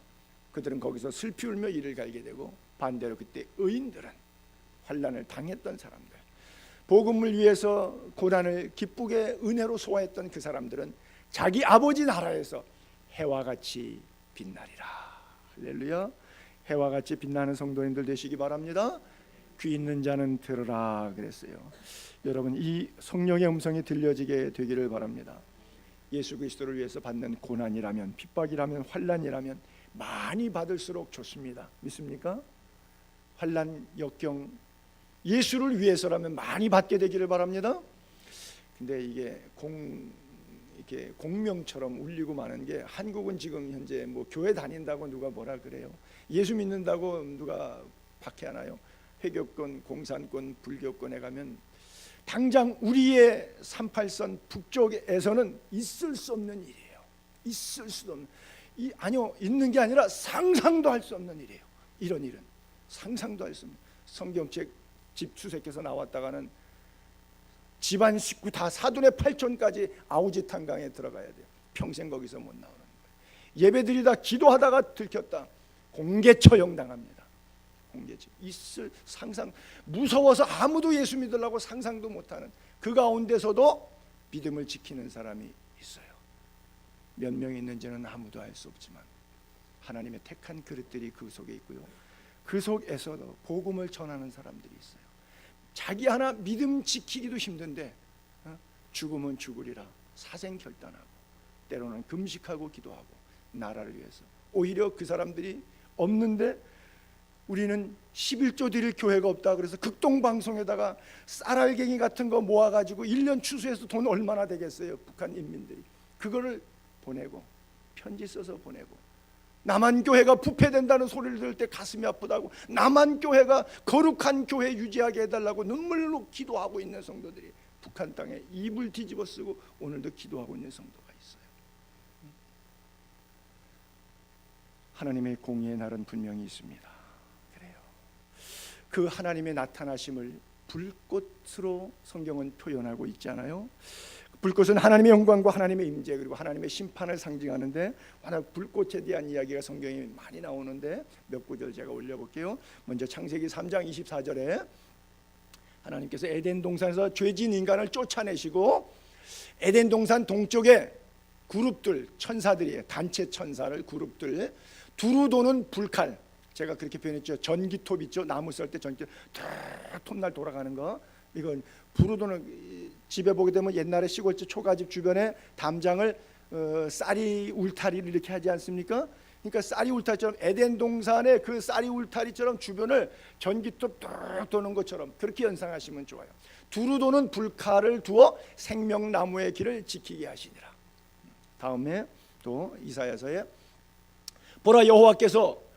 그들은 거기서 슬피 울며 이를 갈게 되고, 반대로 그때 의인들은 환난을 당했던 사람들, 복음을 위해서 고난을 기쁘게 은혜로 소화했던 그 사람들은 자기 아버지 나라에서 해와 같이 빛나리라. 할렐루야. 해와 같이 빛나는 성도님들 되시기 바랍니다. 귀 있는 자는 들으라 그랬어요. 여러분, 이 성령의 음성이 들려지게 되기를 바랍니다. 예수 그리스도를 위해서 받는 고난이라면, 핍박이라면, 환난이라면 많이 받을수록 좋습니다. 믿습니까? 환난, 역경, 예수를 위해서라면 많이 받게 되기를 바랍니다. 근데 이게 이렇게 공명처럼 울리고 마는 게, 한국은 지금 현재 뭐 교회 다닌다고 누가 뭐라 그래요? 예수 믿는다고 누가 박해하나요? 회교권, 공산권, 불교권에 가면 당장 우리의 38선 북쪽에서는 있을 수 없는 일이에요. 있을 수도 없는, 아니요, 있는 게 아니라 상상도 할 수 없는 일이에요. 이런 일은 상상도 할 수 없는. 성경책 집 수색해서 나왔다가는 집안 식구 다 사돈의 8촌까지 아우지탄강에 들어가야 돼요. 평생 거기서 못 나오는 거예요. 예배드리다 기도하다가 들켰다, 공개 처형당합니다. 공개처. 있을 상상, 무서워서 아무도 예수 믿으려고 상상도 못하는 그 가운데서도 믿음을 지키는 사람이 있어요. 몇 명 있는지는 아무도 알 수 없지만 하나님의 택한 그릇들이 그 속에 있고요. 그 속에서도 복음을 전하는 사람들이 있어요. 자기 하나 믿음 지키기도 힘든데 죽으면 죽으리라 사생 결단하고, 때로는 금식하고 기도하고 나라를 위해서. 오히려 그 사람들이 없는데 우리는 11조 드릴 교회가 없다 그래서 극동방송에다가 쌀알갱이 같은 거 모아가지고 1년 추수해서 돈 얼마나 되겠어요? 북한 인민들이 그거를 보내고, 편지 써서 보내고, 남한 교회가 부패된다는 소리를 들을 때 가슴이 아프다고, 남한 교회가 거룩한 교회 유지하게 해달라고 눈물로 기도하고 있는 성도들이 북한 땅에 이불 뒤집어 쓰고 오늘도 기도하고 있는 성도가 있어요. 하나님의 공의의 날은 분명히 있습니다. 그래요. 그 하나님의 나타나심을 불꽃으로 성경은 표현하고 있잖아요. 불꽃은 하나님의 영광과 하나님의 임재 그리고 하나님의 심판을 상징하는데, 워낙 불꽃에 대한 이야기가 성경에 많이 나오는데 몇 구절 제가 올려볼게요. 먼저 창세기 3장 24절에 하나님께서 에덴 동산에서 죄진 인간을 쫓아내시고, 에덴 동산 동쪽에 그룹들, 천사들이에요. 단체 천사를, 그룹들, 두루 도는 불칼, 제가 그렇게 표현했죠. 전기톱 있죠. 나무 썰 때 전기톱 톱날 돌아가는 거, 이건 부르도는, 집에 보게 되면 옛날에 시골집 초가집 주변에 담장을 쌀이 울타리를 이렇게 하지 않습니까? 그러니까 쌀이 울타리처럼 에덴 동산의 그 쌀이 울타리처럼 주변을 전기톱 뚝 도는 것처럼 그렇게 연상하시면 좋아요. 두루 도는 불칼을 두어 생명나무의 길을 지키게 하시니라. 다음에 또 이사야서에 보라 여호와께서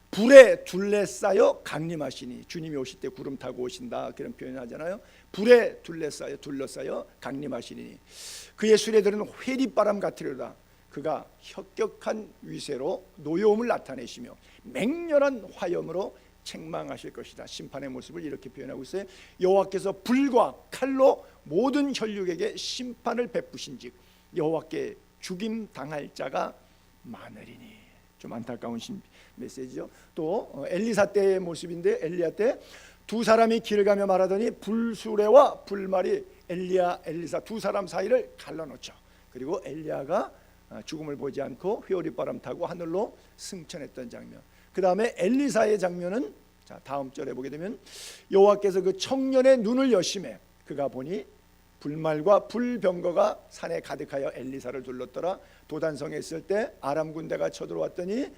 불에 둘레싸여 강림하시니, 주님이 오실 때 구름 타고 오신다 그런 표현을 하잖아요. 불에 둘러싸여 강림하시니 그의 수레들은 회리바람 같으리로다. 그가 혁격한 위세로 노여움을 나타내시며 맹렬한 화염으로 책망하실 것이다. 심판의 모습을 이렇게 표현하고 있어요. 여호와께서 불과 칼로 모든 혈육에게 심판을 베푸신즉 여호와께 죽임 당할 자가 많으리니. 좀 안타까운 메시지죠. 또 엘리사 때의 모습인데, 엘리야 때 두 사람이 길을 가며 말하더니 불수레와 불말이 엘리야 엘리사 두 사람 사이를 갈라놓죠. 그리고 엘리야가 죽음을 보지 않고 회오리바람 타고 하늘로 승천했던 장면. 그 다음에 엘리사의 장면은, 자 다음 절에 보게 되면 여호와께서 그 청년의 눈을 여심해 그가 보니 불말과 불병거가 산에 가득하여 엘리사를 둘렀더라. 도단성에 있을 때 아람 군대가 쳐들어왔더니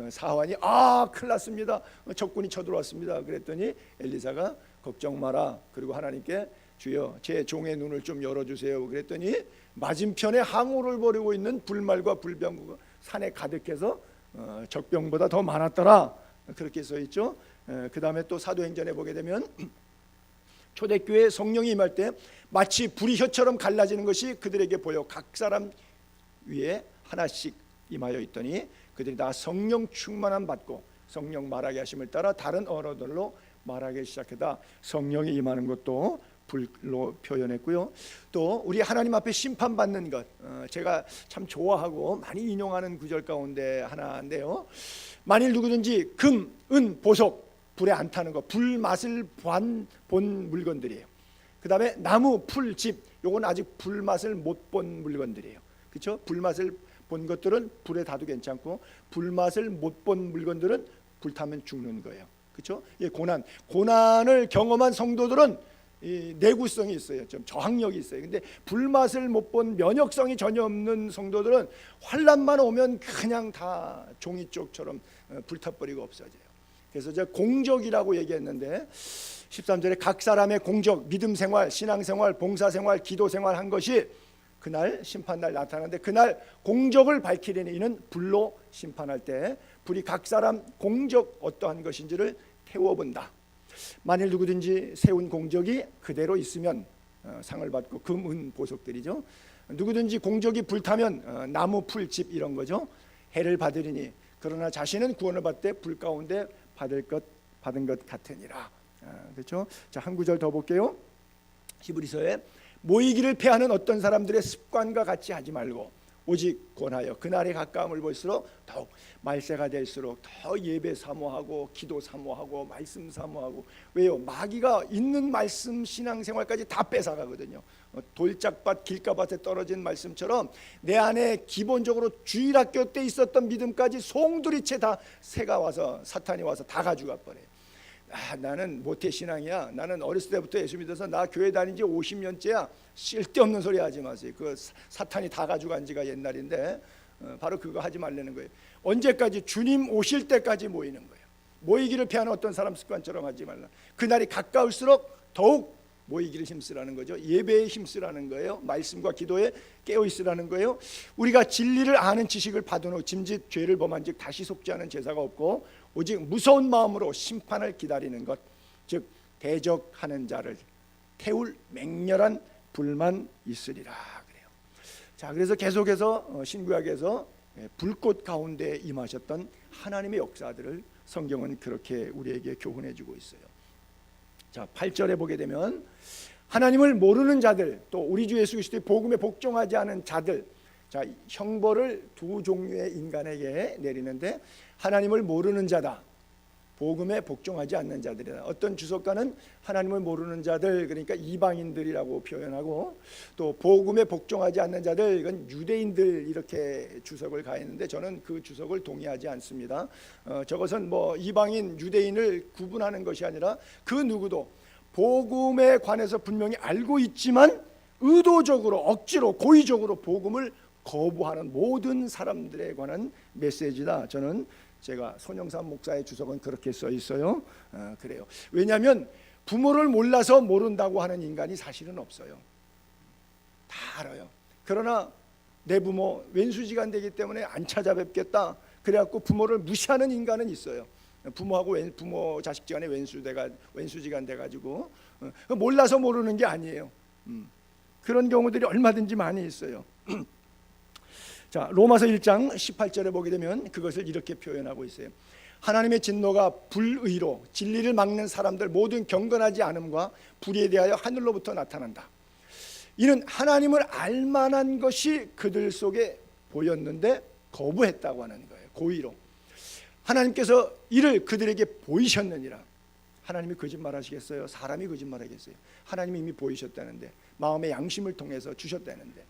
사환이 큰일 났습니다. 적군이 쳐들어왔습니다. 그랬더니 엘리사가 걱정 마라. 그리고 하나님께 주여 제 종의 눈을 좀 열어주세요. 그랬더니 맞은편에 항우를 벌이고 있는 불말과 불병거가 산에 가득해서 적병보다 더 많았더라. 그렇게 써 있죠. 그 다음에 또 사도행전에 보게 되면 초대교회 성령이 임할 때 마치 불이 혀처럼 갈라지는 것이 그들에게 보여 각 사람 위에 하나씩 임하여 있더니 그들이 다 성령 충만함 받고 성령 말하게 하심을 따라 다른 언어들로 말하기 시작하다. 성령이 임하는 것도 불로 표현했고요. 또 우리 하나님 앞에 심판받는 것, 제가 참 좋아하고 많이 인용하는 구절 가운데 하나인데요. 만일 누구든지 금, 은, 보석 불에 안 타는 것, 불맛을 본 물건들이에요. 그 다음에 나무, 풀, 집, 요건 아직 불맛을 못 본 물건들이에요. 그렇죠? 불맛을 본 것들은 불에 타도 괜찮고, 불맛을 못 본 물건들은 불타면 죽는 거예요. 그렇죠? 고난을 경험한 성도들은 이 내구성이 있어요. 좀 저항력이 있어요. 근데 불맛을 못 본 면역성이 전혀 없는 성도들은 환난만 오면 그냥 다 종이쪽처럼 불타버리고 없어져요. 그래서 제가 공적이라고 얘기했는데 13절에 각 사람의 공적, 믿음 생활, 신앙 생활, 봉사 생활, 기도 생활 한 것이 그날 심판날 나타나는데 그날 공적을 밝히려니 이는 불로 심판할 때 불이 각 사람 공적 어떠한 것인지를 태워본다. 만일 누구든지 세운 공적이 그대로 있으면 상을 받고 금, 은 보석들이죠. 누구든지 공적이 불타면 나무, 풀, 집 이런 거죠. 해를 받으리니 그러나 자신은 구원을 받되 불 가운데 받은 것 같으니라. 그렇죠? 자, 한 구절 더 볼게요. 히브리서에 모이기를 패하는 어떤 사람들의 습관과 같이 하지 말고 오직 권하여 그날의 가까움을 볼수록 더욱 말세가 될수록 더 예배 사모하고 기도 사모하고 말씀 사모하고. 왜요? 마귀가 있는 말씀 신앙생활까지 다 뺏어가거든요. 돌짝밭 길가밭에 떨어진 말씀처럼 내 안에 기본적으로 주일학교 때 있었던 믿음까지 송두리째 다 새가 와서 사탄이 와서 다 가져가 버려요. 나는 모태신앙이야. 나는 어렸을 때부터 예수 믿어서 나 교회 다닌 지 50년째야. 쓸데없는 소리 하지 마세요. 그 사탄이 다 가져간 지가 옛날인데 바로 그거 하지 말라는 거예요. 언제까지? 주님 오실 때까지 모이는 거예요. 모이기를 피하는 어떤 사람 습관처럼 하지 말라. 그날이 가까울수록 더욱 모이기를 힘쓰라는 거죠. 예배에 힘쓰라는 거예요. 말씀과 기도에 깨어있으라는 거예요. 우리가 진리를 아는 지식을 받은 후 짐짓 죄를 범한 즉 다시 속지 않은 제사가 없고 오직 무서운 마음으로 심판을 기다리는 것, 즉 대적하는 자를 태울 맹렬한 불만 있으리라 그래요. 자, 그래서 계속해서 신구약에서 불꽃 가운데 임하셨던 하나님의 역사들을 성경은 그렇게 우리에게 교훈해 주고 있어요. 자, 8절에 보게 되면 하나님을 모르는 자들, 또 우리 주 예수 그리스도의 복음에 복종하지 않은 자들, 자, 형벌을 두 종류의 인간에게 내리는데 하나님을 모르는 자다, 복음에 복종하지 않는 자들이다. 어떤 주석가는 하나님을 모르는 자들, 그러니까 이방인들이라고 표현하고, 또 복음에 복종하지 않는 자들, 이건 유대인들 이렇게 주석을 가했는데 저는 그 주석을 동의하지 않습니다. 저것은 뭐 이방인 유대인을 구분하는 것이 아니라 그 누구도 복음에 관해서 분명히 알고 있지만 의도적으로 억지로 고의적으로 복음을 거부하는 모든 사람들에 관한 메시지다. 저는 제가 손영삼 목사의 주석은 그렇게 써 있어요. 그래요. 왜냐하면 부모를 몰라서 모른다고 하는 인간이 사실은 없어요. 다 알아요. 그러나 내 부모 왼수지간 되기 때문에 안 찾아뵙겠다, 그래갖고 부모를 무시하는 인간은 있어요. 부모하고 부모 자식지간에 왼수지간 돼가지고 몰라서 모르는 게 아니에요. 그런 경우들이 얼마든지 많이 있어요. 자, 로마서 1장 18절에 보게 되면 그것을 이렇게 표현하고 있어요. 하나님의 진노가 불의로 진리를 막는 사람들 모든 경건하지 않음과 불의에 대하여 하늘로부터 나타난다. 이는 하나님을 알만한 것이 그들 속에 보였는데 거부했다고 하는 거예요. 고의로 하나님께서 이를 그들에게 보이셨느니라. 하나님이 거짓말하시겠어요? 사람이 거짓말하겠어요? 하나님이 이미 보이셨다는데, 마음의 양심을 통해서 주셨다는데,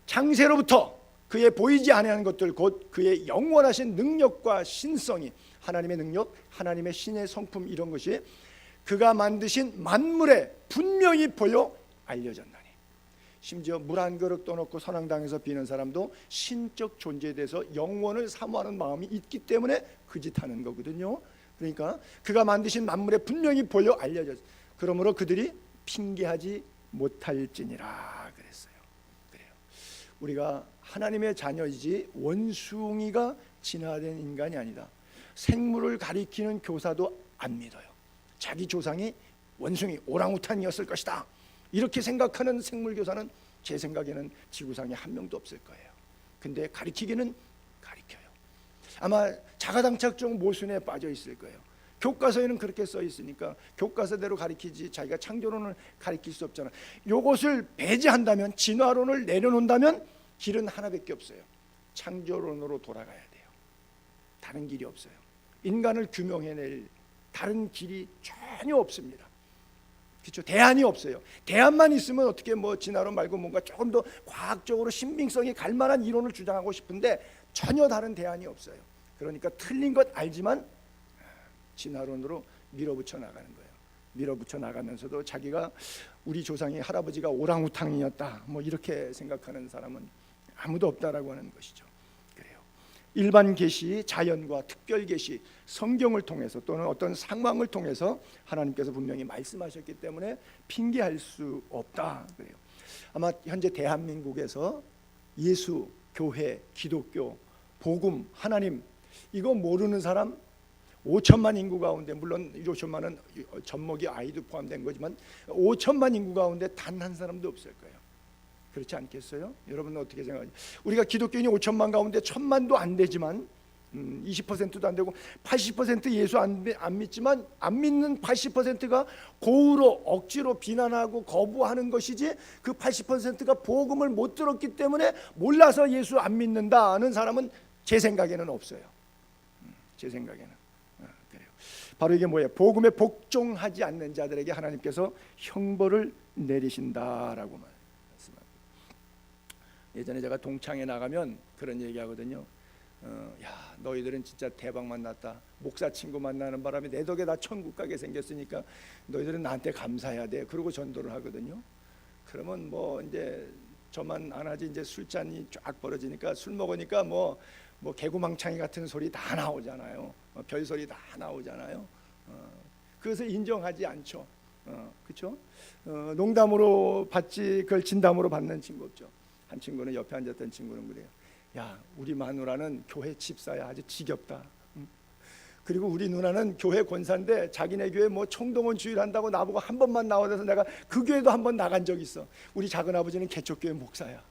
창세로부터 그의 보이지 아니하는 것들 곧 그의 영원하신 능력과 신성이, 하나님의 능력, 하나님의 신의 성품, 이런 것이 그가 만드신 만물에 분명히 보여 알려졌나니. 심지어 물 한 그릇 떠놓고 선왕당에서 비는 사람도 신적 존재에 대해서 영원을 사모하는 마음이 있기 때문에 그 짓 하는 거거든요. 그러니까 그가 만드신 만물에 분명히 보여 알려졌어요. 그러므로 그들이 핑계하지 못할지니라 그랬어요. 그래요. 우리가 하나님의 자녀이지 원숭이가 진화된 인간이 아니다. 생물을 가리키는 교사도 안 믿어요. 자기 조상이 원숭이, 오랑우탄이었을 것이다, 이렇게 생각하는 생물 교사는 제 생각에는 지구상에 한 명도 없을 거예요. 근데 가리키기는 가리켜요. 아마 자가당착종 모순에 빠져 있을 거예요. 교과서에는 그렇게 써 있으니까 교과서대로 가리키지 자기가 창조론을 가리킬 수 없잖아. 이것을 배제한다면, 진화론을 내려놓는다면 길은 하나밖에 없어요. 창조론으로 돌아가야 돼요. 다른 길이 없어요. 인간을 규명해낼 다른 길이 전혀 없습니다. 그렇죠? 대안이 없어요. 대안만 있으면 어떻게 뭐 진화론 말고 뭔가 조금 더 과학적으로 신빙성이 갈 만한 이론을 주장하고 싶은데 전혀 다른 대안이 없어요. 그러니까 틀린 것 알지만 진화론으로 밀어붙여 나가는 거예요. 밀어붙여 나가면서도 자기가 우리 조상의 할아버지가 오랑우탕이었다, 뭐 이렇게 생각하는 사람은 아무도 없다라고 하는 것이죠. 그래요. 일반 계시, 자연과 특별 계시, 성경을 통해서 또는 어떤 상황을 통해서 하나님께서 분명히 말씀하셨기 때문에 핑계할 수 없다. 그래요. 아마 현재 대한민국에서 예수, 교회, 기독교, 복음, 하나님 이거 모르는 사람 5천만 인구 가운데, 물론 5천만은 젖먹이 아이도 포함된 거지만 5천만 인구 가운데 단 한 사람도 없을 거예요. 그렇지 않겠어요? 여러분은 어떻게 생각하세요? 우리가 기독교인이 5천만 가운데 1,000만도 안 되지만 20%도 안 되고 80% 예수 안 믿지만 안 믿는 80%가 고의로 억지로 비난하고 거부하는 것이지, 그 80%가 복음을 못 들었기 때문에 몰라서 예수 안 믿는다는 사람은 제 생각에는 없어요. 제 생각에는 그래요. 바로 이게 뭐예요? 복음에 복종하지 않는 자들에게 하나님께서 형벌을 내리신다라고 말씀합니다. 예전에 제가 동창회 나가면 그런 얘기하거든요. 야, 너희들은 진짜 대박만 났다. 목사 친구 만나는 바람에 내 덕에 나 천국 가게 생겼으니까 너희들은 나한테 감사해야 돼. 그러고 전도를 하거든요. 그러면 뭐 이제 저만 안 하지 이제 술잔이 쫙 벌어지니까, 술 먹으니까 뭐 개구망창이 같은 소리 다 나오잖아요. 별소리 다 나오잖아요. 그것을 인정하지 않죠. 그렇죠? 농담으로 받지 그걸 진담으로 받는 친구 없죠. 한 친구는, 옆에 앉았던 친구는 그래요. 야, 우리 마누라는 교회 집사야. 아주 지겹다. 그리고 우리 누나는 교회 권사인데 자기네 교회 뭐 총동원 주일한다고 나보고 한 번만 나와서 내가 그 교회도 한 번 나간 적 있어. 우리 작은아버지는 개척교회 목사야.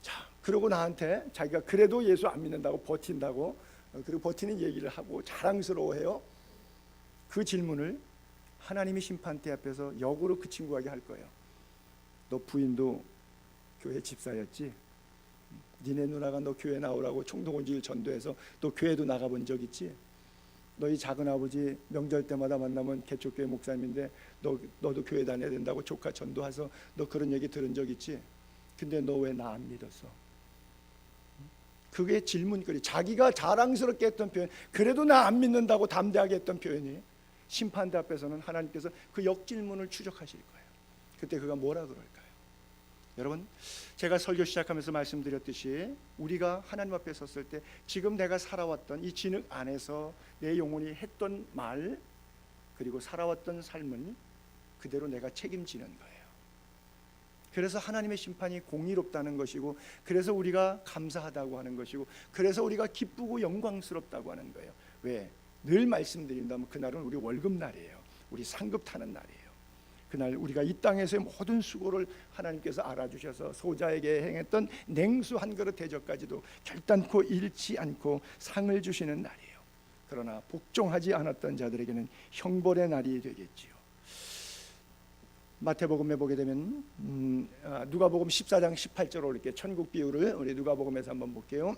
자, 그러고 나한테 자기가 그래도 예수 안 믿는다고 버틴다고, 그리고 버티는 얘기를 하고 자랑스러워해요. 그 질문을 하나님이 심판대 앞에서 역으로 그 친구에게 할 거예요. 너 부인도 교회 집사였지? 니네 누나가 너 교회 나오라고 총동원주일 전도해서 너 교회도 나가본 적 있지? 너희 작은아버지 명절 때마다 만나면 개척교회 목사님인데 너도 교회 다녀야 된다고 조카 전도해서 너 그런 얘기 들은 적 있지? 근데 너 왜 나 안 믿었어? 그게 질문거리. 자기가 자랑스럽게 했던 표현, 그래도 나 안 믿는다고 담대하게 했던 표현이 심판대 앞에서는 하나님께서 그 역질문을 추적하실 거예요. 그때 그가 뭐라 그럴까요? 여러분, 제가 설교 시작하면서 말씀드렸듯이 우리가 하나님 앞에 섰을 때 지금 내가 살아왔던 이 진흙 안에서 내 영혼이 했던 말, 그리고 살아왔던 삶은 그대로 내가 책임지는 거예요. 그래서 하나님의 심판이 공의롭다는 것이고, 그래서 우리가 감사하다고 하는 것이고, 그래서 우리가 기쁘고 영광스럽다고 하는 거예요. 왜? 늘 말씀드린다면 그날은 우리 월급날이에요. 우리 상급 타는 날이에요. 그날 우리가 이 땅에서의 모든 수고를 하나님께서 알아주셔서 소자에게 행했던 냉수 한 그릇 대접까지도 결단코 잃지 않고 상을 주시는 날이에요. 그러나 복종하지 않았던 자들에게는 형벌의 날이 되겠지요. 마태복음에 보게 되면 누가복음 14장 18절로 이렇게 천국 비유를 우리 누가복음에서 한번 볼게요.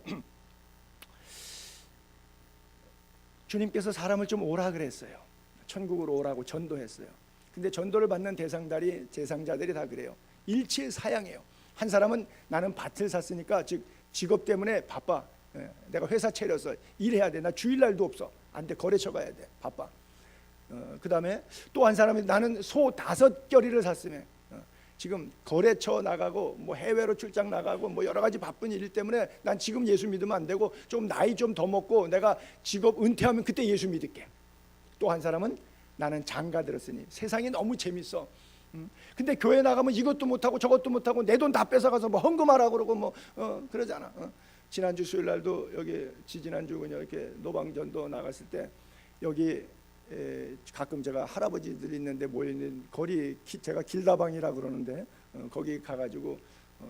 주님께서 사람을 좀 오라 그랬어요. 천국으로 오라고 전도했어요. 근데 전도를 받는 대상자들이 다 그래요. 일치사양이에요. 한 사람은 나는 밭을 샀으니까, 즉 직업 때문에 바빠. 내가 회사 차려서 일해야 돼. 나 주일날도 없어. 안 돼. 거래처 가야 돼. 바빠. 그 다음에 또 한 사람이 나는 소 5겨리를 샀으면 지금 거래처 나가고 뭐 해외로 출장 나가고 뭐 여러 가지 바쁜 일 때문에 난 지금 예수 믿으면 안 되고 좀 나이 좀 더 먹고 내가 직업 은퇴하면 그때 예수 믿을게. 또 한 사람은 나는 장가 들었으니 세상이 너무 재밌어. 근데 교회 나가면 이것도 못하고 저것도 못하고 내 돈 다 뺏어가서 뭐 헌금하라 그러고 뭐 그러잖아. 지난주 수요일 날도 여기 지지난주군요. 이렇게 노방전도 나갔을 때 여기 가끔 제가 할아버지들이 있는데 모여있는 거리, 제가 길다방이라 그러는데 거기 가가지고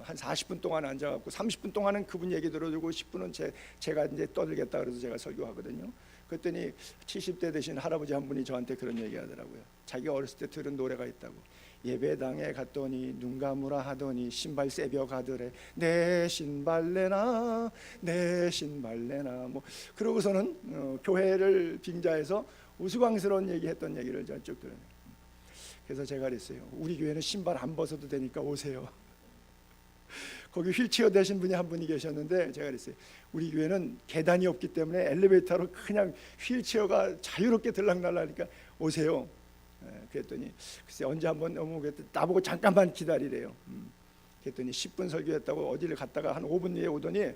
한 40분 동안 앉아갖고 30분 동안은 그분 얘기 들어주고 10분은 제가 이제 떠들겠다 그래서 제가 설교하거든요. 그랬더니 70대 되신 할아버지 한 분이 저한테 그런 얘기 하더라고요. 자기가 어렸을 때 들은 노래가 있다고. 예배당에 갔더니 눈 감으라 하더니 신발 새벽 하더래. 내 신발 내놔 내 신발 내놔. 뭐 그러고서는 교회를 빙자해서 우스꽝스러운 얘기했던 얘기를 제가 쭉 들어요. 그래서 제가 그랬어요. 우리 교회는 신발 안 벗어도 되니까 오세요. 거기 휠체어 되신 분이 한 분이 계셨는데 제가 그랬어요. 우리 교회는 계단이 없기 때문에 엘리베이터로 그냥 휠체어가 자유롭게 들락날락하니까 오세요. 그랬더니 글쎄 언제 한번 넘어오겠다. 나보고 잠깐만 기다리래요. 그랬더니 10분 설교했다고 어디를 갔다가 한 5분 뒤에 오더니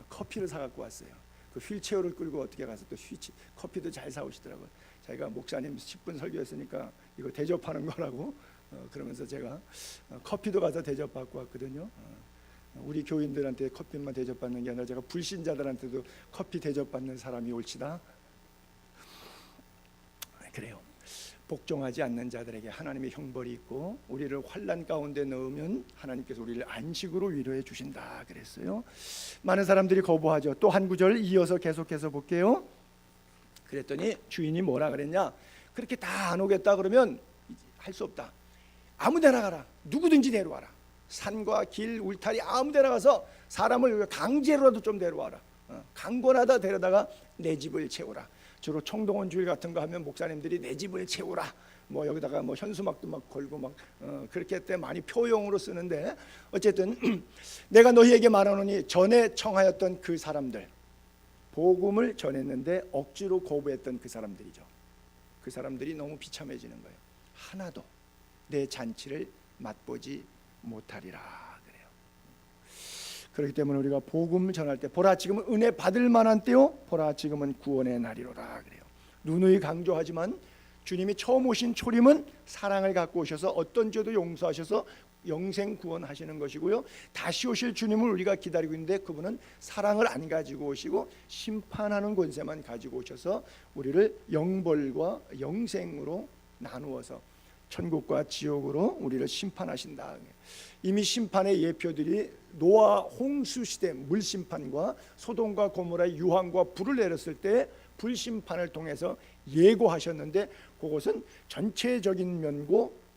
커피를 사갖고 왔어요. 그 휠체어를 끌고 어떻게 가서 또 커피도 잘 사오시더라고요. 자기가 목사님 10분 설교했으니까 이거 대접하는 거라고 그러면서 제가 커피도 가서 대접받고 왔거든요. 우리 교인들한테 커피만 대접받는 게 아니라 제가 불신자들한테도 커피 대접받는 사람이 올지다. 그래요. 복종하지 않는 자들에게 하나님의 형벌이 있고 우리를 환난 가운데 넣으면 하나님께서 우리를 안식으로 위로해 주신다 그랬어요. 많은 사람들이 거부하죠. 또 한 구절 이어서 계속해서 볼게요. 그랬더니 주인이 뭐라 그랬냐? 그렇게 다 안 오겠다 그러면 할 수 없다. 아무 데나 가라. 누구든지 데려와라. 산과 길, 울타리 아무 데나 가서 사람을 강제로라도 좀 데려와라. 강권하다 데려다가 내 집을 채우라. 주로 총동원 주일 같은 거 하면 목사님들이 내 집을 채우라. 뭐 여기다가 뭐 현수막도 막 걸고 막 그렇게 때 많이 표용으로 쓰는데 어쨌든 내가 너희에게 말하노니 전에 청하였던 그 사람들, 복음을 전했는데 억지로 거부했던 그 사람들이죠. 그 사람들이 너무 비참해지는 거예요. 하나도 내 잔치를 맛보지 못하리라 그래요. 그렇기 때문에 우리가 복음을 전할 때 보라 지금은 은혜 받을 만한 때요, 보라 지금은 구원의 날이로라 그래요. 누누이 강조하지만 주님이 처음 오신 초림은 사랑을 갖고 오셔서 어떤 죄도 용서하셔서 영생 구원하시는 것이고요, 다시 오실 주님을 우리가 기다리고 있는데 그분은 사랑을 안 가지고 오시고 심판하는 권세만 가지고 오셔서 우리를 영벌과 영생으로 나누어서 천국과 지옥으로 우리를 심판하신다. 이미 심판의 예표들이 노아 홍수 시대 물심판과 소돔과 고모라의 유황과 불을 내렸을 때 불심판을 통해서 예고하셨는데 그것은 전체적인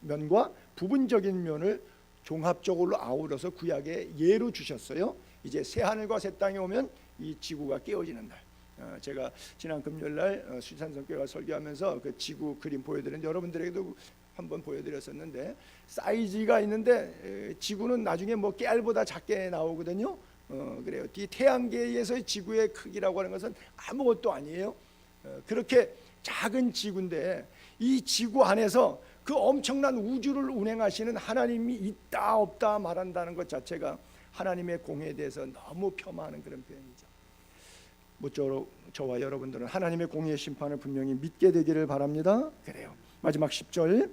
면과 부분적인 면을 종합적으로 아우러서 구약의 예로 주셨어요. 이제 새 하늘과 새 땅이 오면 이 지구가 깨어지는 날. 제가 지난 금요일날 수산성교회가 설교하면서 그 지구 그림 보여드렸는데 여러분들에게도 한번 보여드렸었는데 사이즈가 있는데 지구는 나중에 뭐 깨알보다 작게 나오거든요. 그래요. 이 태양계에서의 지구의 크기라고 하는 것은 아무것도 아니에요. 그렇게 작은 지구인데 이 지구 안에서 그 엄청난 우주를 운행하시는 하나님이 있다 없다 말한다는 것 자체가 하나님의 공에 대해서 너무 폄하하는 그런 표현이죠. 모쪼록 저와 여러분들은 하나님의 공의의 심판을 분명히 믿게 되기를 바랍니다. 그래요. 마지막 10절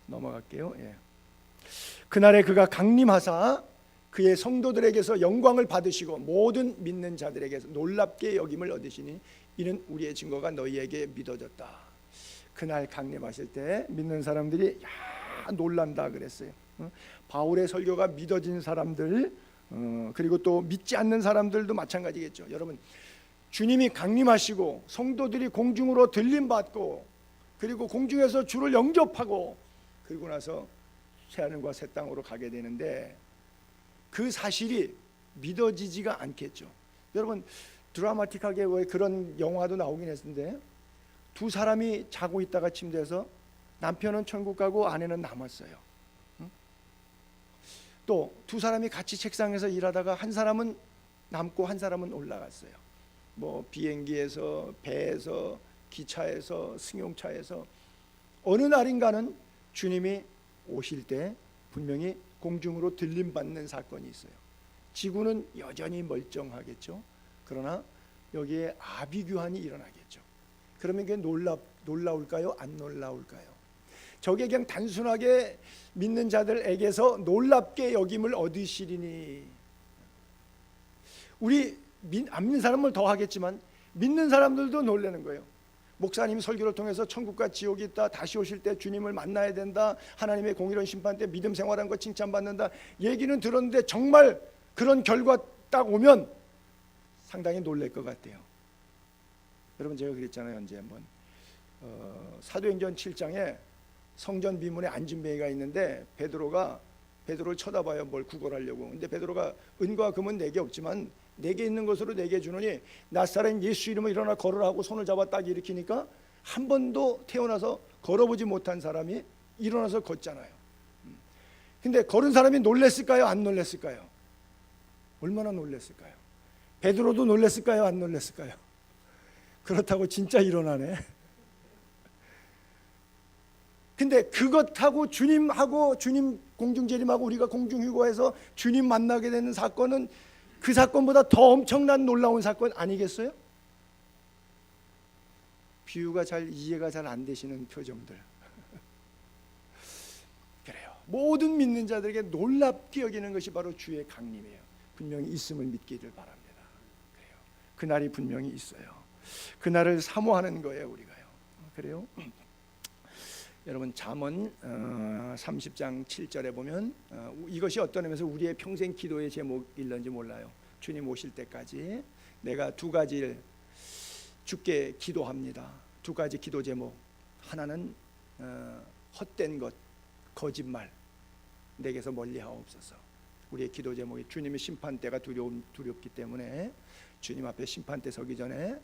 넘어갈게요. 그날에 그가 강림하사 그의 성도들에게서 영광을 받으시고 모든 믿는 자들에게서 놀랍게 여김을 얻으시니 이는 우리의 증거가 너희에게 믿어졌다. 그날 강림하실 때 믿는 사람들이 놀란다 그랬어요. 바울의 설교가 믿어진 사람들 그리고 또 믿지 않는 사람들도 마찬가지겠죠. 여러분, 주님이 강림하시고 성도들이 공중으로 들림받고 그리고 공중에서 주를 영접하고 그리고 나서 새하늘과 새 땅으로 가게 되는데 그 사실이 믿어지지가 않겠죠. 여러분, 드라마틱하게 왜 그런 영화도 나오긴 했는데 두 사람이 자고 있다가 침대에서 남편은 천국 가고 아내는 남았어요. 또 두 사람이 같이 책상에서 일하다가 한 사람은 남고 한 사람은 올라갔어요. 뭐 비행기에서, 배에서, 기차에서, 승용차에서 어느 날인가는 주님이 오실 때 분명히 공중으로 들림받는 사건이 있어요. 지구는 여전히 멀쩡하겠죠. 그러나 여기에 아비규환이 일어나겠죠. 그러면 그게 놀라울까요? 안 놀라울까요? 저게 그냥 단순하게 믿는 자들에게서 놀랍게 여김을 얻으시리니, 우리 안 믿는 사람을 더 하겠지만 믿는 사람들도 놀라는 거예요. 목사님 설교를 통해서 천국과 지옥이 있다, 다시 오실 때 주님을 만나야 된다, 하나님의 공의로운 심판 때 믿음 생활한 거 칭찬받는다 얘기는 들었는데 정말 그런 결과 딱 오면 상당히 놀랄 것 같아요. 여러분, 제가 그랬잖아요. 언제 한번 사도행전 7장에 성전 비문에 안진뱅이가 있는데 베드로를 쳐다봐요. 뭘 구걸하려고. 근데 베드로가 은과 금은 내게 없지만 내게 있는 것으로 내게 주노니 나사렛 예수 이름으로 일어나 걸으라 하고 손을 잡아 딱 일으키니까 한 번도 태어나서 걸어보지 못한 사람이 일어나서 걷잖아요. 근데 걸은 사람이 놀랬을까요? 안 놀랬을까요? 얼마나 놀랬을까요? 베드로도 놀랬을까요? 안 놀랬을까요? 그렇다고 진짜 일어나네. 근데 그것하고 주님하고 주님 공중재림하고 우리가 공중휴거해서 주님 만나게 되는 사건은 그 사건보다 더 엄청난 놀라운 사건 아니겠어요? 비유가 잘 이해가 잘 안 되시는 표정들. 그래요. 모든 믿는 자들에게 놀랍게 여기는 것이 바로 주의 강림이에요. 분명히 있음을 믿기를 바랍니다. 그래요. 그날이 분명히 있어요. 그날을 사모하는 거예요, 우리가요. 그래요. 여러분 잠언 30장 7절에 보면 이것이 어떤 의미에서 우리의 평생 기도의 제목일런지 몰라요. 주님 오실 때까지 내가 두 가지를 주께 기도합니다. 두 가지 기도 제목. 하나는 헛된 것, 거짓말 내게서 멀리하옵소서. 우리의 기도 제목이 주님의 심판대가 두렵기 때문에 주님 앞에 심판대 서기 전에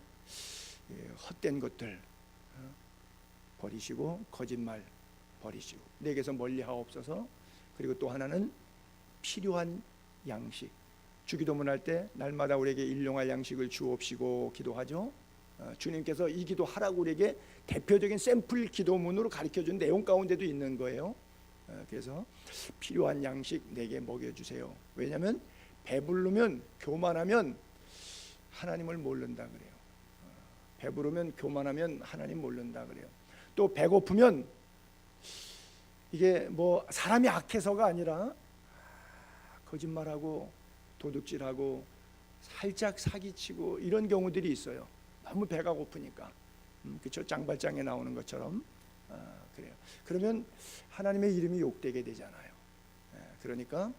헛된 것들 버리시고 거짓말 버리시고 내게서 멀리하옵소서. 그리고 또 하나는 필요한 양식. 주기도문 할 때 날마다 우리에게 일용할 양식을 주옵시고 기도하죠. 주님께서 이 기도 하라고 우리에게 대표적인 샘플 기도문으로 가르쳐준 내용 가운데도 있는 거예요. 그래서 필요한 양식 내게 먹여주세요. 왜냐하면 배부르면 교만하면 하나님을 모른다 그래요. 배부르면 교만하면 하나님 모른다 그래요. 또 배고프면 이게 뭐 사람이 악해서가 아니라 거짓말하고 도둑질하고 살짝 사기치고 이런 경우들이 있어요. 너무 배가 고프니까. 그렇죠? 짱발장에 나오는 것처럼. 그래요. 그러면 하나님의 이름이 욕되게 되잖아요. 그러니까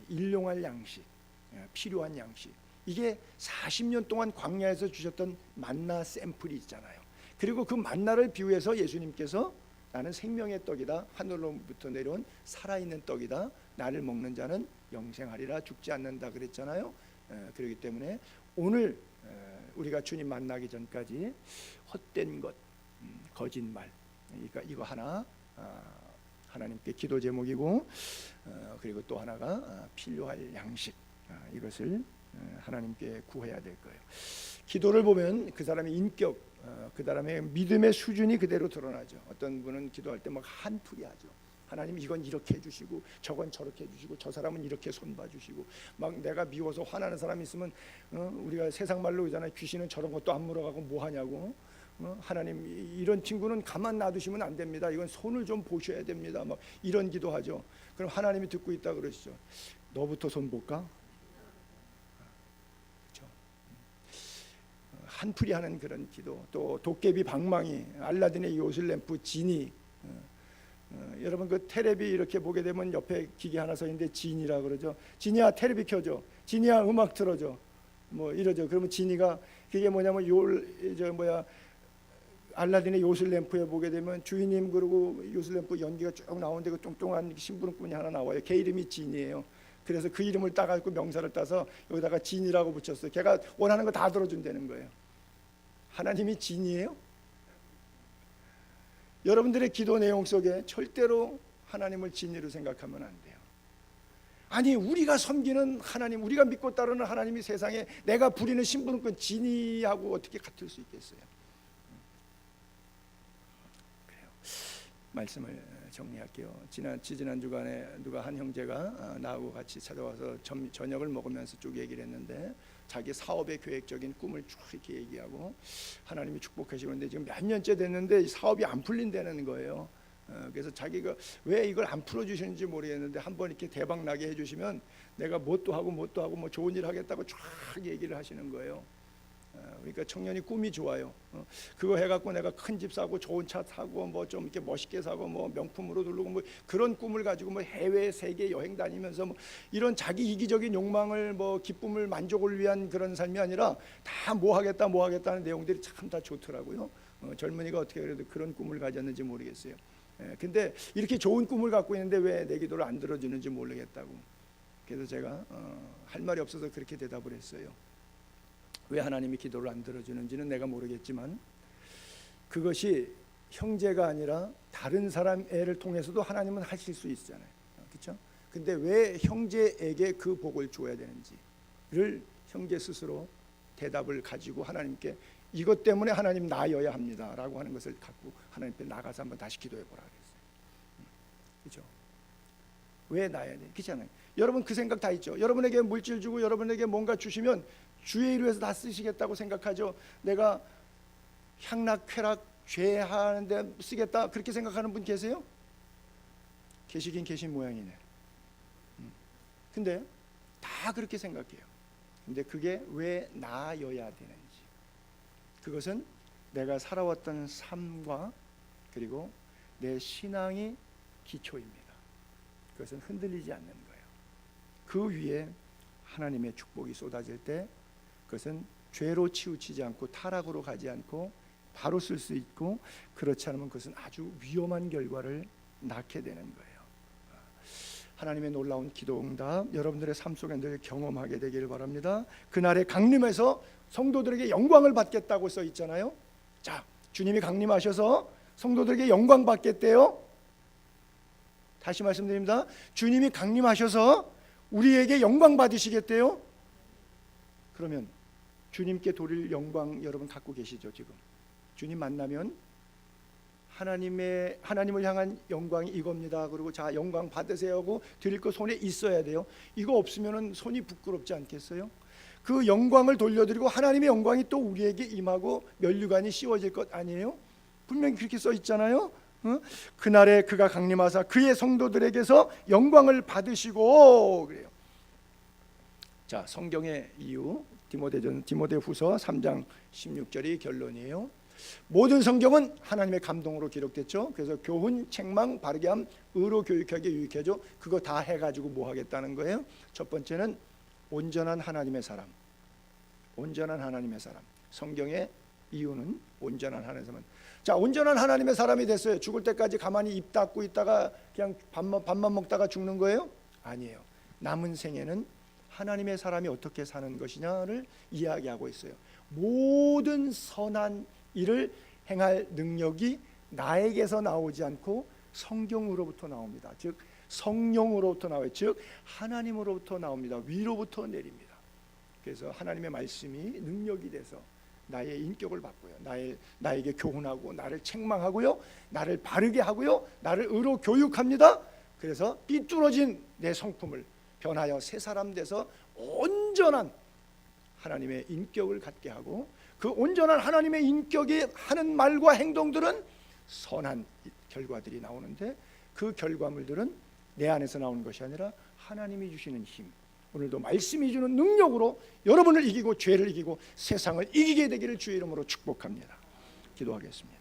일용할 양식, 필요한 양식. 이게 40년 동안 광야에서 주셨던 만나 샘플이 있잖아요. 그리고 그 만나를 비유해서 예수님께서 나는 생명의 떡이다. 하늘로부터 내려온 살아있는 떡이다. 나를 먹는 자는 영생하리라. 죽지 않는다 그랬잖아요. 그렇기 때문에 오늘 우리가 주님 만나기 전까지 헛된 것, 거짓말, 이거 하나 하나님께 기도 제목이고, 그리고 또 하나가 필요할 양식, 이것을 하나님께 구해야 될 거예요. 기도를 보면 그 사람의 인격, 그 사람의 믿음의 수준이 그대로 드러나죠. 어떤 분은 기도할 때 막 한풀이 하죠. 하나님 이건 이렇게 해주시고 저건 저렇게 해주시고 저 사람은 이렇게 손봐주시고, 막 내가 미워서 화나는 사람이 있으면 우리가 세상 말로 그러잖아요. 귀신은 저런 것도 안 물어가고 뭐 하냐고. 하나님 이런 친구는 가만 놔두시면 안 됩니다. 이건 손을 좀 보셔야 됩니다. 막 이런 기도하죠. 그럼 하나님이 듣고 있다 그러시죠. 너부터 손 볼까? 그렇죠. 한풀이 하는 그런 기도. 또 도깨비 방망이, 알라딘의 요술램프, 지니. 여러분 그 테레비 이렇게 보게 되면 옆에 기계 하나 서 있는데 지니라 그러죠. 지니야 테레비 켜줘. 지니야 음악 틀어줘. 뭐 이러죠. 그러면 지니가 그게 뭐냐면 알라딘의 요술램프에 보게 되면 주인님 그리고 요술램프 연기가 쭉 나오는데 그 뚱뚱한 심부름꾼이 하나 나와요. 걔 이름이 진이에요. 그래서 그 이름을 따가지고 명사를 따서 여기다가 진이라고 붙였어요. 걔가 원하는 거 다 들어준다는 거예요. 하나님이 진이에요? 여러분들의 기도 내용 속에 절대로 하나님을 진리로 생각하면 안 돼요. 아니 우리가 섬기는 하나님, 우리가 믿고 따르는 하나님이 세상에 내가 부리는 심부름꾼 진이하고 어떻게 같을 수 있겠어요? 그래요. 말씀을 정리할게요. 지난 주간에 누가 한 형제가 나하고 같이 찾아와서 저녁을 먹으면서 쭉 얘기를 했는데, 자기 사업의 계획적인 꿈을 쭉 이렇게 얘기하고 하나님이 축복하시는데 지금 몇 년째 됐는데 사업이 안 풀린다는 거예요. 그래서 자기가 왜 이걸 안 풀어주시는지 모르겠는데 한번 이렇게 대박 나게 해주시면 내가 뭣도 하고 뭐 좋은 일 하겠다고 쫙 얘기를 하시는 거예요. 그러니까 청년이 꿈이 좋아요. 그거 해갖고 내가 큰 집 사고 좋은 차 사고 뭐 좀 이렇게 멋있게 사고 뭐 명품으로 두르고 뭐 그런 꿈을 가지고 뭐 해외 세계 여행 다니면서 뭐 이런 자기 이기적인 욕망을 뭐 기쁨을 만족을 위한 그런 삶이 아니라 다 뭐 하겠다는 내용들이 참 다 좋더라고요. 젊은이가 어떻게 그래도 그런 꿈을 가졌는지 모르겠어요. 근데 이렇게 좋은 꿈을 갖고 있는데 왜 내 기도를 안 들어주는지 모르겠다고. 그래서 제가 할 말이 없어서 그렇게 대답을 했어요. 왜 하나님이 기도를 안 들어주는지는 내가 모르겠지만 그것이 형제가 아니라 다른 사람 애를 통해서도 하나님은 하실 수 있잖아요. 그렇죠? 근데 왜 형제에게 그 복을 줘야 되는지를 형제 스스로 대답을 가지고 하나님께 이것 때문에 하나님 나여야 합니다라고 하는 것을 갖고 하나님 앞에 나가서 한번 다시 기도해 보라 그랬어요. 그렇죠? 왜 나야 돼? 그렇잖아요. 여러분 그 생각 다 있죠. 여러분에게 물질 주고 여러분에게 뭔가 주시면 주의 일을 위해서 다 쓰시겠다고 생각하죠. 내가 향락쾌락 죄하는데 쓰겠다 그렇게 생각하는 분 계세요? 계시긴 계신 모양이네. 근데 다 그렇게 생각해요. 근데 그게 왜 나여야 되는지, 그것은 내가 살아왔던 삶과 그리고 내 신앙이 기초입니다. 그것은 흔들리지 않는 거예요. 그 위에 하나님의 축복이 쏟아질 때 그것은 죄로 치우치지 않고 타락으로 가지 않고 바로 쓸 수 있고, 그렇지 않으면 그것은 아주 위험한 결과를 낳게 되는 거예요. 하나님의 놀라운 기도 응답 여러분들의 삶 속에 늘 경험하게 되기를 바랍니다. 그날에 강림해서 성도들에게 영광을 받겠다고 써 있잖아요. 자, 주님이 강림하셔서 성도들에게 영광 받겠대요. 다시 말씀드립니다. 주님이 강림하셔서 우리에게 영광 받으시겠대요. 그러면 주님께 돌릴 영광 여러분 갖고 계시죠? 지금 주님 만나면 하나님을 향한 영광이 이겁니다. 그리고 자 영광 받으세요 하고 드릴 거 손에 있어야 돼요. 이거 없으면은 손이 부끄럽지 않겠어요? 그 영광을 돌려드리고 하나님의 영광이 또 우리에게 임하고 면류관이 씌워질 것 아니에요? 분명히 그렇게 써 있잖아요. 그날에 그가 강림하사 그의 성도들에게서 영광을 받으시고 그래요. 자, 성경의 이유 디모데후서 3장 16절이 결론이에요. 모든 성경은 하나님의 감동으로 기록됐죠. 그래서 교훈, 책망, 바르게 함, 의로 교육하게 유익해줘. 그거 다 해가지고 뭐 하겠다는 거예요? 첫 번째는 온전한 하나님의 사람. 온전한 하나님의 사람. 성경의 이유는 온전한 하나님의 사람. 자, 온전한 하나님의 사람이 됐어요. 죽을 때까지 가만히 입 닫고 있다가 그냥 밥만 먹다가 죽는 거예요? 아니에요. 남은 생에는 하나님의 사람이 어떻게 사는 것이냐를 이야기하고 있어요. 모든 선한 일을 행할 능력이 나에게서 나오지 않고 성경으로부터 나옵니다. 즉 성령으로부터 나와요. 즉 하나님으로부터 나옵니다. 위로부터 내립니다. 그래서 하나님의 말씀이 능력이 돼서 나의 인격을 바꿔요. 나에게 교훈하고 나를 책망하고요, 나를 바르게 하고요, 나를 의로 교육합니다. 그래서 삐뚤어진 내 성품을 변하여 새 사람 돼서 온전한 하나님의 인격을 갖게 하고, 그 온전한 하나님의 인격이 하는 말과 행동들은 선한 결과들이 나오는데, 그 결과물들은 내 안에서 나오는 것이 아니라 하나님이 주시는 힘, 오늘도 말씀이 주는 능력으로 여러분을 이기고 죄를 이기고 세상을 이기게 되기를 주의 이름으로 축복합니다. 기도하겠습니다.